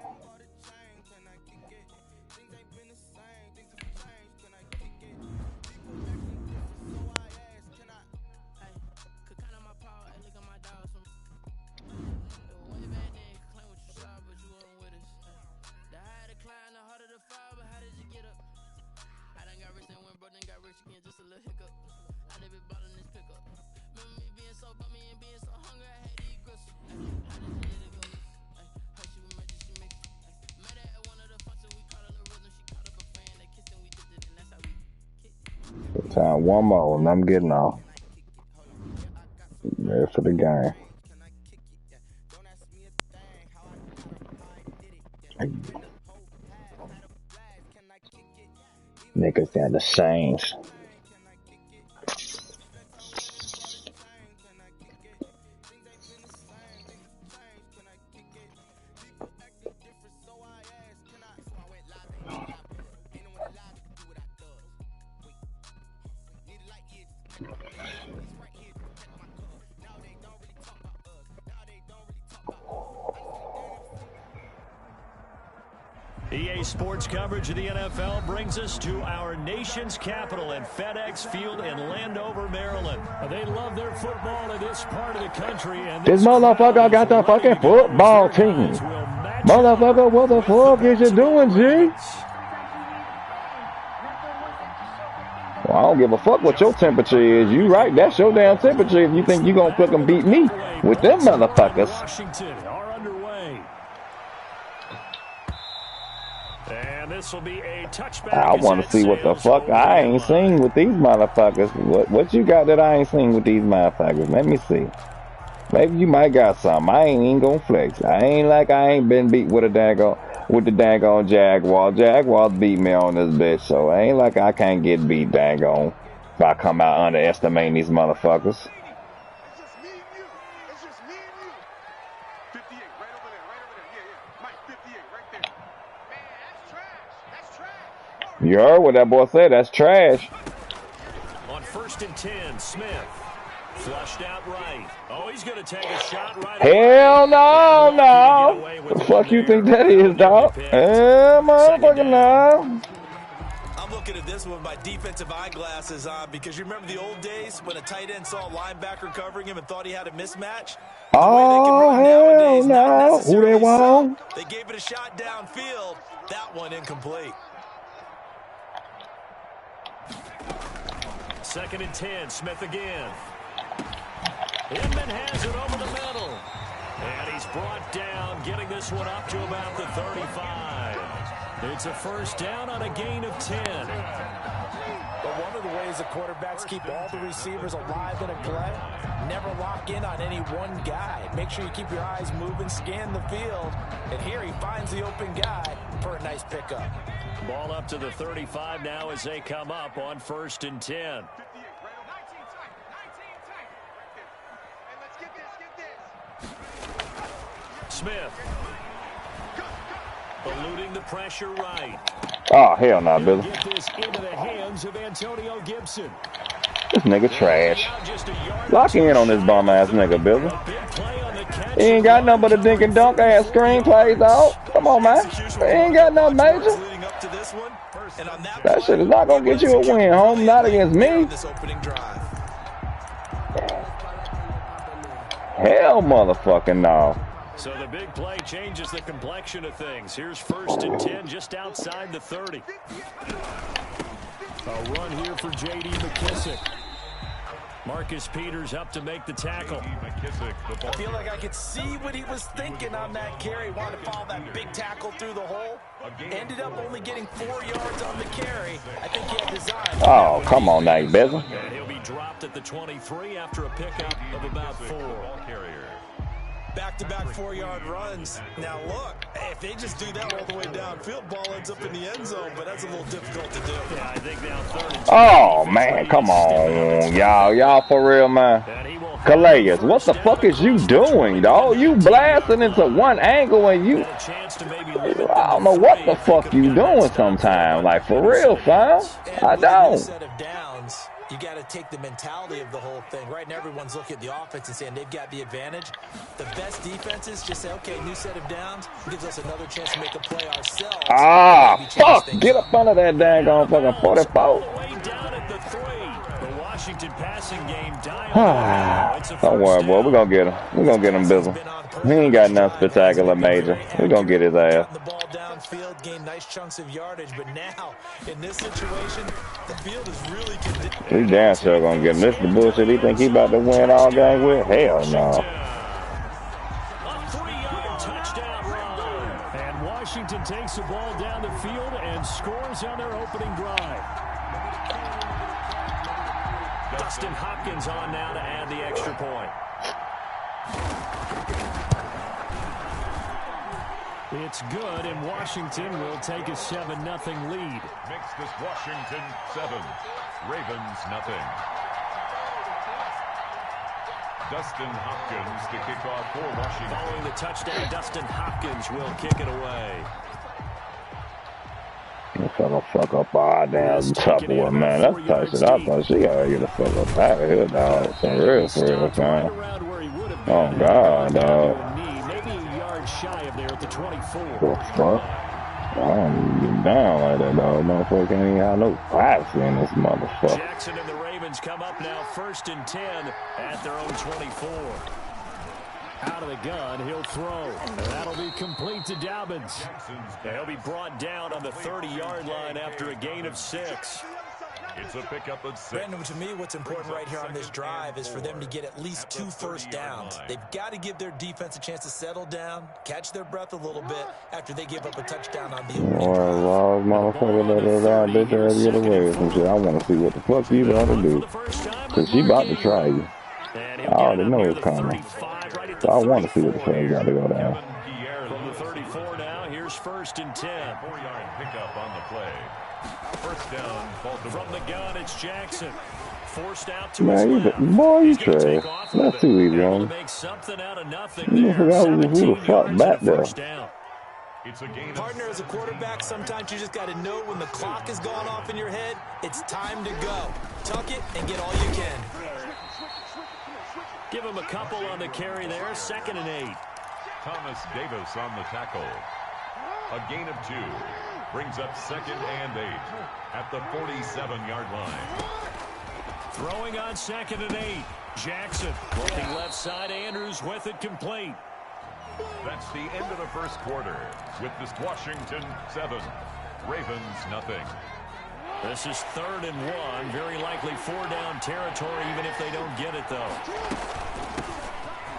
Time one more and I'm getting off. Ready for the game. Niggas got the Saints. EA Sports coverage of the NFL brings us to our nation's capital in FedEx Field in Landover, Maryland. They love their football in this part of the country. And this motherfucker got the fucking football team. Motherfucker, what the fuck is you doing, G? Well, I don't give a fuck what your temperature is. You right, that's your damn temperature if you think you gonna fucking beat me with them motherfuckers. Washington are underway. And this will be a touchback. I want to see what the fuck I ain't seen with these motherfuckers. What you got that I ain't seen with these motherfuckers? Let me see. Maybe you might got some. I ain't even gonna flex. I ain't been beat with the daggone Jaguar. Jaguars beat me on this bitch, so I ain't like I can't get beat daggone if I come out underestimating these motherfuckers. You heard what that boy said? That's trash. On 1st and 10, Smith flushed out right. Oh, he's going to take a shot right. Hell no. What the fuck you think that is, dog? Motherfucker, no. I'm looking at this one with my defensive eyeglasses on because you remember the old days when a tight end saw a linebacker covering him and thought he had a mismatch? Oh, hell no. Who they want? They gave it a shot downfield. That one incomplete. 2nd and 10, Smith again. Inman has it over the middle. And he's brought down, getting this one up to about the 35. It's a first down on a gain of 10. But one of the ways the quarterbacks keep all the receivers alive in a play, never lock in on any one guy. Make sure you keep your eyes moving, scan the field. And here he finds the open guy for a nice pickup. Ball up to the 35 now as they come up on 1st and 10. Smith eluding the pressure right. Oh, hell no, Billy. Get this into the hands of Antonio Gibson. This nigga trash. Lock in on this bum ass nigga, Billy. He ain't got nothing but a dink and dunk ass screenplays, dog. Come on, man. He ain't got nothing major. That shit is not gonna get you a win, home. Not against me. Hell, motherfucking no. So the big play changes the complexion of things. Here's 1st and 10 just outside the 30. A run here for J.D. McKissick. Marcus Peters up to make the tackle. I feel like I could see what he was thinking on that carry. Wanted to follow that big tackle through the hole. Ended up only getting 4 yards on the carry. I think he had design. Oh, come on now, you better. And he'll be dropped at the 23 after a pickup of about 4. Back-to-back 4-yard runs. Now, look, if they just do that all the way downfield, ball ends up in the end zone, but that's a little difficult to do. Yeah, I think now 3rd and 2. Oh, man, come on. Y'all for real, man. Calais, what the fuck is you doing, dog? You blasting into one angle and you... I don't know what the fuck you doing sometimes. Like, for real, fam. I don't. You got to take the mentality of the whole thing. Right now, everyone's looking at the offense and saying they've got the advantage. The best defenses just say, okay, new set of downs. Gives us another chance to make a play ourselves. Ah, fuck. Get up under that daggone fucking 44. The Washington passing game Don't worry, boy. We're going to get him. We're going to get him, Bizzle. He ain't got nothing spectacular major. We're going to get his ass. The ball downfield, gain nice chunks of yardage, but now, in this situation, the field is really he damn sure going to get him. This is the bullshit he think he about to win all game with? Hell no. A 3-yard touchdown run. And Washington takes the ball down the field and scores on their opening drive. Dustin Hopkins on now to add the extra point. It's good, and Washington will take a 7-0 lead. Makes this Washington 7, Ravens nothing. Dustin Hopkins to kick off for Washington. Following the touchdown, Dustin Hopkins will kick it away. Fuck up our damn tough one, man. That's tight shit. I thought she gotta get the fuck up out of here, dog. Some real for real, man. Oh, God, dog. Shy of there at the 24. The fuck? I don't get down like that, dog. Motherfucker can't even have no privacy in this motherfucker. Jackson and the Ravens come up now 1st and 10 at their own 24. Out of the gun, he'll throw. And that'll be complete to Dobbins. And he'll be brought down on the 30-yard line after a gain of 6. It's a pickup of 6. Brandon, to me, what's important right here on this drive is for them to get at least 2 first downs. They've got to give their defense a chance to settle down, catch their breath a little bit after they give up a touchdown on the opening drive. Well, motherfucker, let her ride, bitch, ass get away with some shit. I want to see what the fuck you about to do. Because she about to try you. I already know it's coming. So I want to see what the fuck you got to go down. From the 34 now, here's 1st and 10. 4-yard pickup on the play. First down, from the gun, it's Jackson. Forced out to man, his left. Boy, you trash. That's too easy on him. Make something out of nothing You forgot who the fuck back there. it's a gain. Partner, as a quarterback, sometimes you just got to know when the clock has gone off in your head, it's time to go. Tuck it and get all you can. Give him a couple on the carry there. 2nd and 8. Thomas Davis on the tackle. A gain of 2. Brings up 2nd and 8 at the 47-yard line. Throwing on 2nd and 8. Jackson looking left side. Andrews with it complete. That's the end of the first quarter with this Washington 7, Ravens nothing. This is 3rd and 1. Very likely 4-down territory even if they don't get it, though.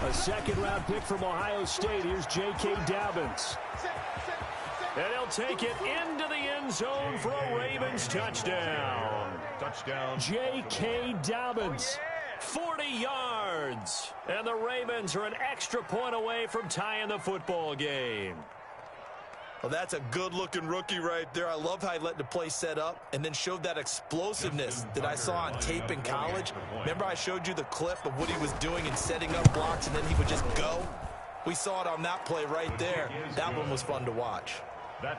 A 2nd-round pick from Ohio State. Here's J.K. Dobbins. And he'll take it into the end zone for a Ravens touchdown. Touchdown. J.K. Dobbins, 40 yards. And the Ravens are an extra point away from tying the football game. Well, that's a good-looking rookie right there. I love how he let the play set up and then showed that explosiveness that I saw on tape in college. Remember I showed you the clip of what he was doing and setting up blocks, and then he would just go? We saw it on that play right there. That one was fun to watch.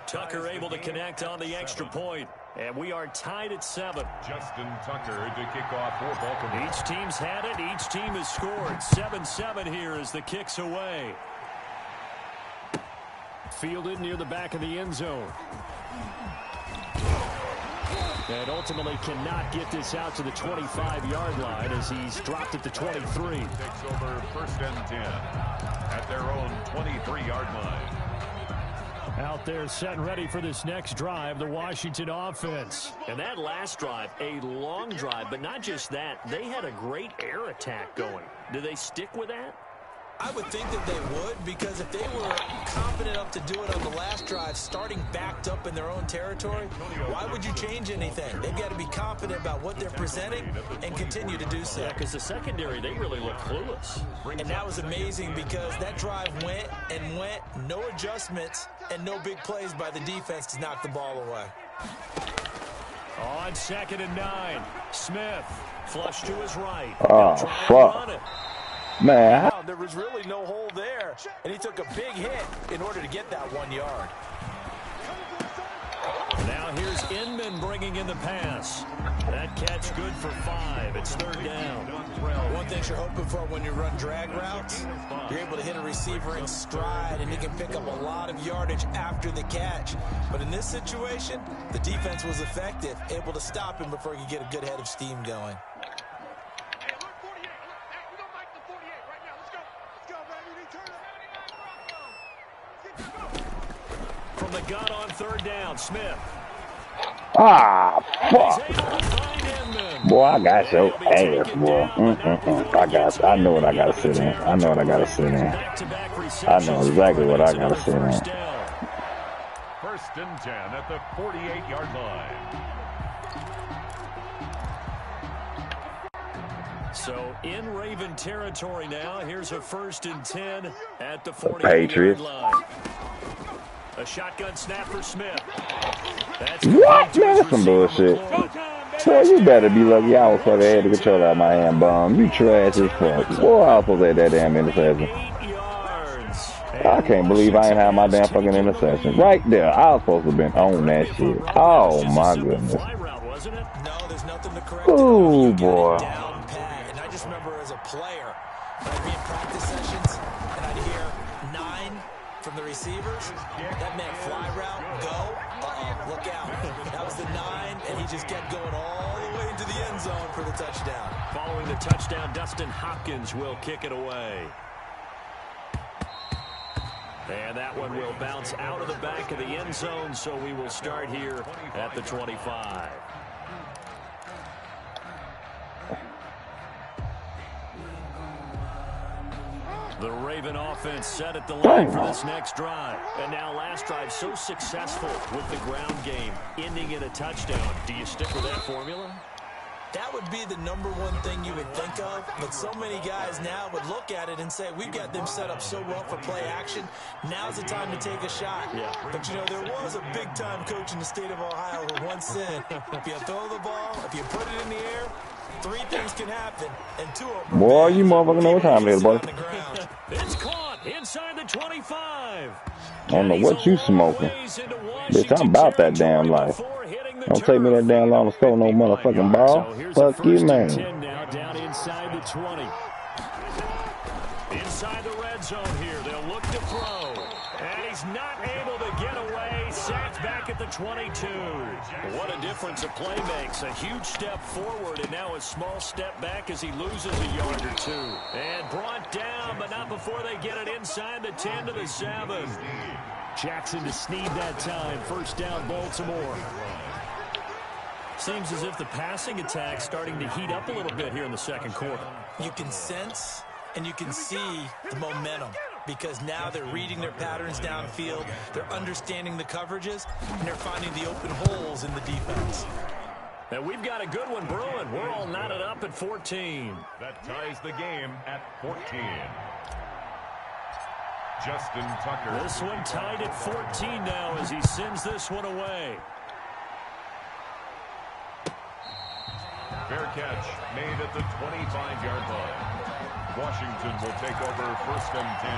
Tucker able to connect on the extra point. And we are tied at 7. Justin Tucker to kick off for Baltimore. Each team's had it. Each team has scored. 7-7 here as the kick's away. Fielded near the back of the end zone. And ultimately cannot get this out to the 25-yard line as he's dropped at the 23. Takes over 1st and 10 at their own 23-yard line. Out there set and ready for this next drive, the Washington offense. And that last drive, a long drive, but not just that. They had a great air attack going. Do they stick with that? I would think that they would, because if they were confident enough to do it on the last drive, starting backed up in their own territory, why would you change anything? They've got to be confident about what they're presenting and continue to do so. Yeah, because the secondary, they really look clueless. And that was amazing because that drive went and went, no adjustments, and no big plays by the defense to knock the ball away. On 2nd and 9, Smith, flush to his right. Oh, fuck. Man. There was really no hole there, and he took a big hit in order to get that 1 yard. Now here's Inman bringing in the pass. That catch good for 5. It's 3rd down. One thing you're hoping for when you run drag routes, you're able to hit a receiver in stride, and he can pick up a lot of yardage after the catch. But in this situation, the defense was effective, able to stop him before he could get a good head of steam going. From the gun on 3rd down, Smith. Ah, fuck. Boy, I got your ass, boy. I know what I gotta sit in. I know what I gotta sit in. I know exactly what I gotta sit in. 1st and 10 at the 48-yard line. So in Raven territory now. Here's a 1st and 10 at the 48-yard line. A shotgun snap for Smith. What? Man, that's some bullshit. Boy, you better be lucky I was fucking had the control out of my hand, bum. You trash as fuck. Boy, I was supposed to have that damn interception. I can't believe I ain't had my damn fucking interception. Right there. I was supposed to have been on that shit. Oh, my goodness. No, there's nothing to correct. Oh, boy. And I just remember as a player, I'd be in practice sessions, and I'd hear 9 from the receivers. That meant fly route, go. Look out. That was the 9, and he just kept going all the way into the end zone for the touchdown. Following the touchdown, Dustin Hopkins will kick it away. And that one will bounce out of the back of the end zone, so we will start here at the 25. The Raven offense set at the line for this next drive. And now last drive so successful with the ground game, ending in a touchdown. Do you stick with that formula? That would be the number one thing you would think of, but so many guys now would look at it and say, we've got them set up so well for play action, now's the time to take a shot. Yeah. But, you know, there was a big-time coach in the state of Ohio who once said, if you throw the ball, if you put it in the air, 3 things can happen, and 2 of them... Boy, you motherfucking know what time it is, boy. It's caught inside the 25. I don't know what you smoking. Bitch, I'm about that damn life. Don't take me that damn long to score no motherfucking ball. Fuck you, man. Now down inside the 20. Inside the red zone here. They'll look to throw. And he's not able to get away. Sacked back at the 22. What a difference a play makes. A huge step forward and now a small step back as he loses a yard or 2. And brought down, but not before they get it inside the 10 to the 7. Jackson to Snead that time. 1st down, Baltimore. Seems as if the passing attack's starting to heat up a little bit here in the 2nd quarter. You can sense and you can see the momentum because now they're reading their patterns downfield, they're understanding the coverages, and they're finding the open holes in the defense. And we've got a good one brewing. We're all knotted up at 14. That ties the game at 14. Justin Tucker. This one tied at 14 now as he sends this one away. Fair catch made at the 25-yard line. Washington will take over 1st and 10.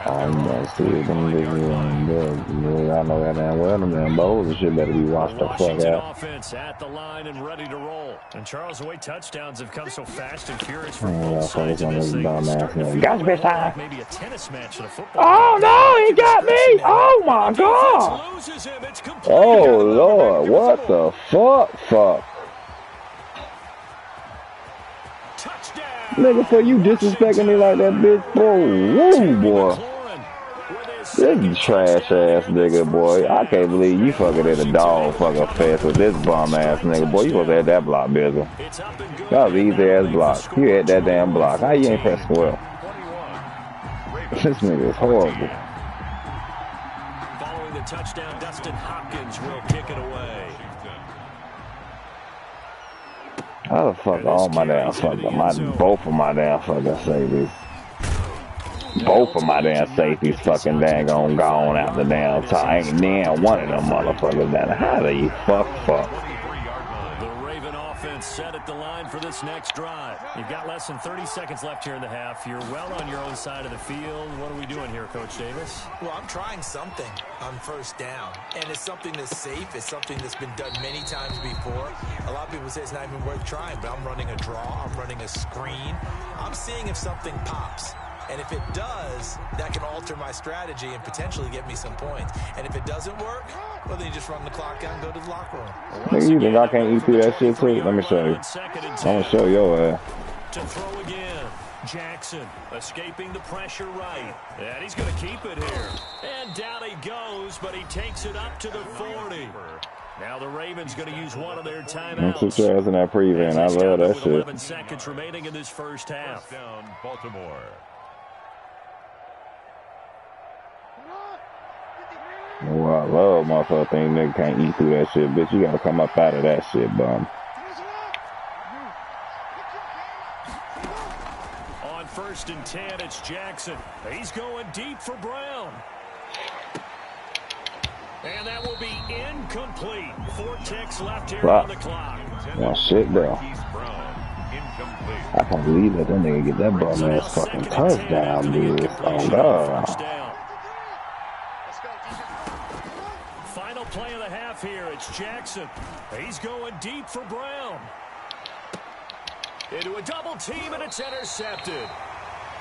I know, see them niggas. I know that damn well. Them damn bowls and shit better be washed the fuck Washington out. offense at the line and ready to roll. And Charles, the way touchdowns have come so fast and furious from both sides of this thing. Gotcha, bitch time. Maybe a tennis match at a football. Oh no, he got me! Oh my god! Oh lord, what the fuck? Nigga, for you disrespecting me like that, bitch, whoa, boy. This is trash ass nigga, boy. I can't believe you fucking at a dog fucking fest with this bum ass nigga, boy. You supposed to have that block, bizzle. That was easy ass block. You had that damn block. How you ain't press well? This nigga is horrible. Following the touchdown, Dustin Hopkins will kick it away. How the fuck all my damn both of my damn fucking safeties. Both of my damn safeties fucking dang on gone out the damn top. Ain't damn one of them motherfuckers down there. How do you fuck? The Raven offense set at the line for this next drive. You've got less than 30 seconds left here in the half. You're well on your own side of the field. What are we doing here, Coach Davis? Well, I'm trying something on first down, and it's something that's safe. It's something that's been done many times before. A lot of people say it's not even worth trying, but I'm running a draw. I'm running a screen. I'm seeing if something pops. And if it does, that can alter my strategy and potentially get me some points. And if it doesn't work, well, then you just run the clock out and go to the locker room. Nigga, you think I can't eat through that shit too? Let me show you. I'm gonna show your ass. To throw again. Jackson escaping the pressure right. And he's going to keep it here. And down he goes, but he takes it up to the 40. Now the Ravens going to use one of their timeouts. Put your ass in that prevent. I love that shit. 11 seconds remaining in this first half. Down, Baltimore. Oh, I love motherfucker think nigga can't eat through that shit, bitch. You gotta come up out of that shit, bum. On 1st and 10, it's Jackson. He's going deep for Brown. And that will be incomplete. 4 ticks left here on the clock. Yeah, shit, bro. I can't believe that nigga get that bum ass fucking touchdown, dude. Oh, God. Final play of the half here. It's Jackson. He's going deep for Brown. Into a double team, and it's intercepted.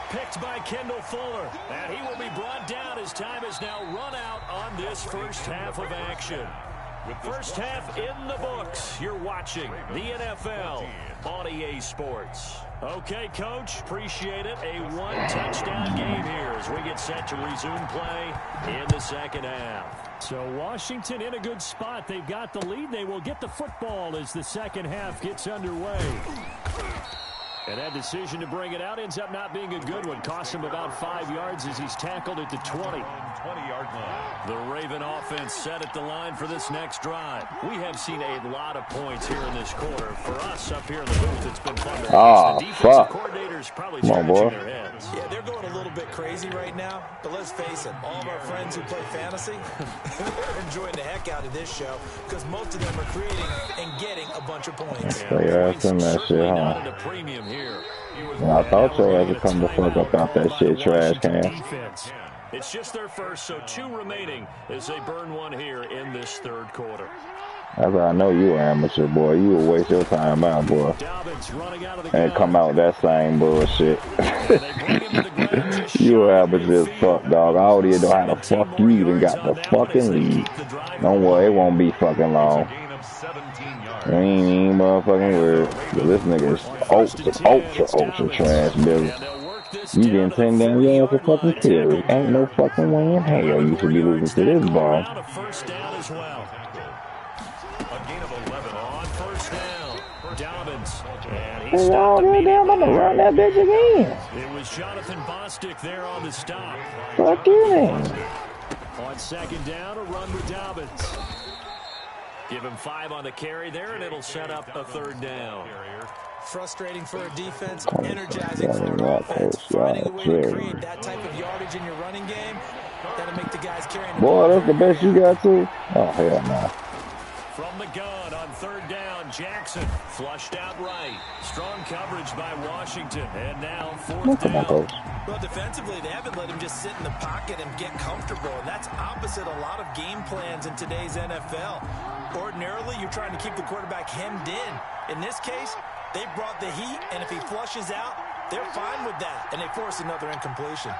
Picked by Kendall Fuller. And he will be brought down as time is now run out on this first half of action. First half in the books. You're watching the NFL on EA Sports. Okay, Coach, appreciate it. A one-touchdown game here as we get set to resume play in the second half. So Washington in a good spot. They've got the lead. They will get the football as the second half gets underway. And that decision to bring it out ends up not being a good one. Cost him about 5 yards as he's tackled at the 20. 20-yard line. The Raven offense set at the line for this next drive. We have seen a lot of points here in this quarter. For us up here in the booth, it's been fun to watch. The defensive coordinators probably scratching their heads. Yeah, they're going a little bit crazy right now. But let's face it, all of our friends who play fantasy, they're enjoying the heck out of this show because most of them are creating and getting a bunch of points. Yeah, that's in that shit, huh? Not at a premium here. I thought your ass would come the fuck up out that shit, trash can. It's just their first, so 2 remaining as they burn one here in this third quarter. That's how I know you amateur, boy. You will waste your time out, boy. And come out that same bullshit. You amateur as fuck, dog. I already know how the fuck you even got the fucking lead. Don't worry, it won't be fucking long. We ain't even motherfucking worried. This nigga is ultra trash, Billy. You getting 10 damn yards for fucking carry. Ain't no fucking way in hell you should be losing to this ball. First down as well. A gain of 11 on first down. Dobbins. And he's stopped immediately. I'm gonna run that bitch again. It was Jonathan Bostic there on the stop. Fuck you, man. On second down, a run with Dobbins. Give him 5 on the carry there, and it'll set up a third down. Frustrating for a defense, energizing for an offense. Finding a way to create that type of yardage in your running game, that'll make the guys carrying the ball. Boy, that's the best you got, too? Oh, hell no. From the gun on third down, Jackson flushed out right. Strong coverage by Washington, and now fourth down. Well, defensively, they haven't let him just sit in the pocket and get comfortable, and that's opposite a lot of game plans in today's NFL. Ordinarily, you're trying to keep the quarterback hemmed in. In this case, they brought the heat, and if he flushes out, they're fine with that, and they force another incompletion.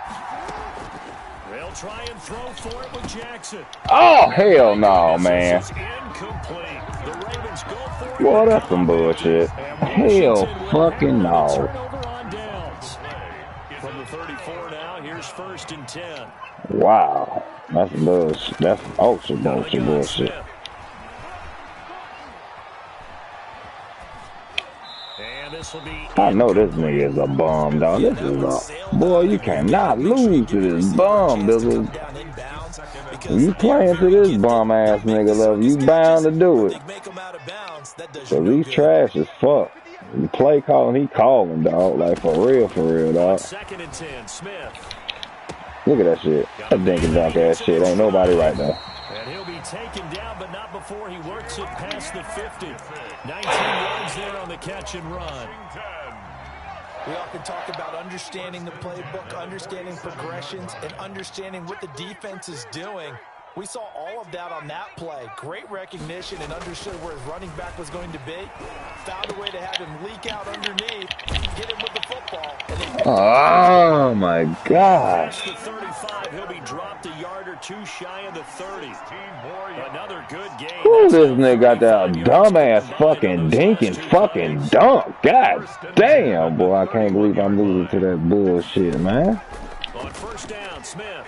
They'll try and throw for it with Jackson. Oh, hell no, man. Incomplete. The Ravens go for it. Boy, that's some bullshit. Hell fucking no. Turnover on downs. From the 34 now, here's 1st and 10. Wow. That's bullshit. That's ultra bullshit. And this will be. I know this nigga is a bum, dog. This is a boy. You cannot lose to this bum, Bizzle. You playing to this bum ass nigga level, you bound to do it. Cause he's trash as fuck. You play calling, he calling, dog. Like for real, dog. Second and 10, Smith. Look at that shit. That dinky dunk ass shit. Ain't nobody right there. And he'll be taken down, but not before he works it past the 50. 19 yards there on the catch and run. We often talk about understanding the playbook, understanding progressions, and understanding what the defense is doing. We saw all of that on that play. Great recognition and understood where his running back was going to be. Found a way to have him leak out underneath, get him with the football. Oh, my gosh. The 35, he'll be dropped a yard or two shy of the 30. Another good game. Who this nigga got that dumbass fucking dinking fucking dunk? God damn, boy. I can't believe I'm losing to that bullshit, man. On first down, Smith.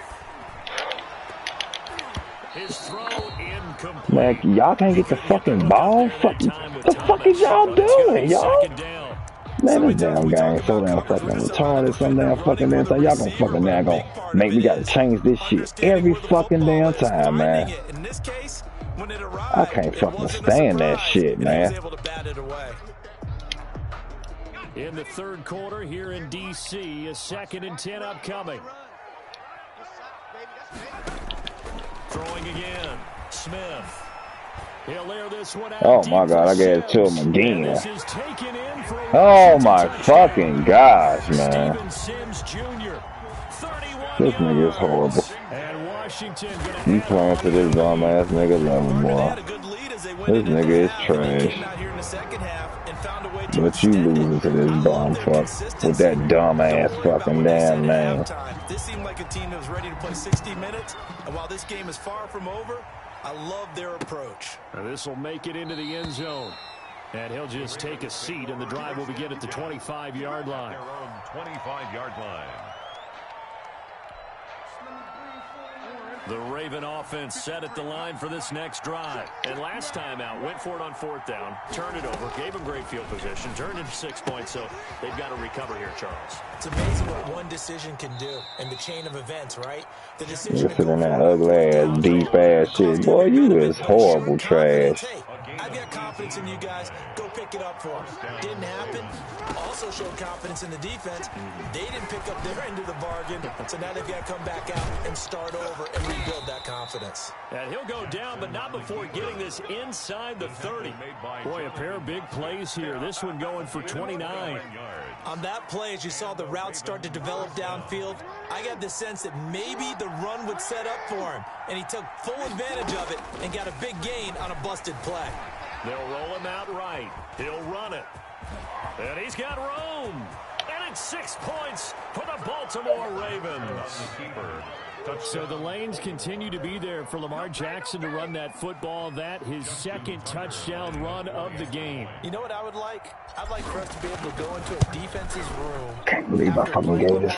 His throw incomplete. Man, y'all can't get the fucking ball? What the fuck is y'all doing, y'all? Man, this damn game so damn fucking retarded. Some damn fucking damn thing. Y'all gonna fucking now gonna make me gotta change this shit every fucking damn time, man. I can't fucking stand that shit, man. In the third quarter here in D.C., a 2nd and 10 upcoming. Throwing again, Smith. He'll air this one out. Oh my God, I gave it to him again. Oh my fucking gosh, man. This nigga is horrible. You playing to this dumb ass nigga level, boy. This nigga is trash. But you losing to this dumb fuck with that dumb ass fucking damn name. This seemed like a team that was ready to play 60 minutes, and while this game is far from over, I love their approach. And this will make it into the end zone. And he'll just take a seat, and the drive will begin at the 25-yard line. Their own 25-yard line. The Raven offense set at the line for this next drive. And last time out, went for it on 4th down, turned it over, gave them great field position, turned into 6 points, so they've got to recover here, Charles. It's amazing what one decision can do in the chain of events, right? The decision Listen to that ugly ass, deep ass shit. Boy, you is horrible trash. I've got confidence in you guys. Go pick it up for them. Didn't happen. Also showed confidence in the defense. They didn't pick up their end of the bargain, so now they've got to come back out and start over and rebuild that confidence. And he'll go down, but not before getting this inside the 30. Boy, a pair of big plays here. This one going for 29. On that play, as you saw the route start to develop downfield, I got the sense that maybe the run would set up for him, and he took full advantage of it and got a big gain on a busted play. They'll roll him out right. He'll run it. And he's got room. And it's 6 points for the Baltimore Ravens. So the lanes continue to be there for Lamar Jackson to run that football. That his 2nd touchdown run of the game. You know what I would like? I'd like for us to be able to go into a defense's room. Can't believe I fucking gave this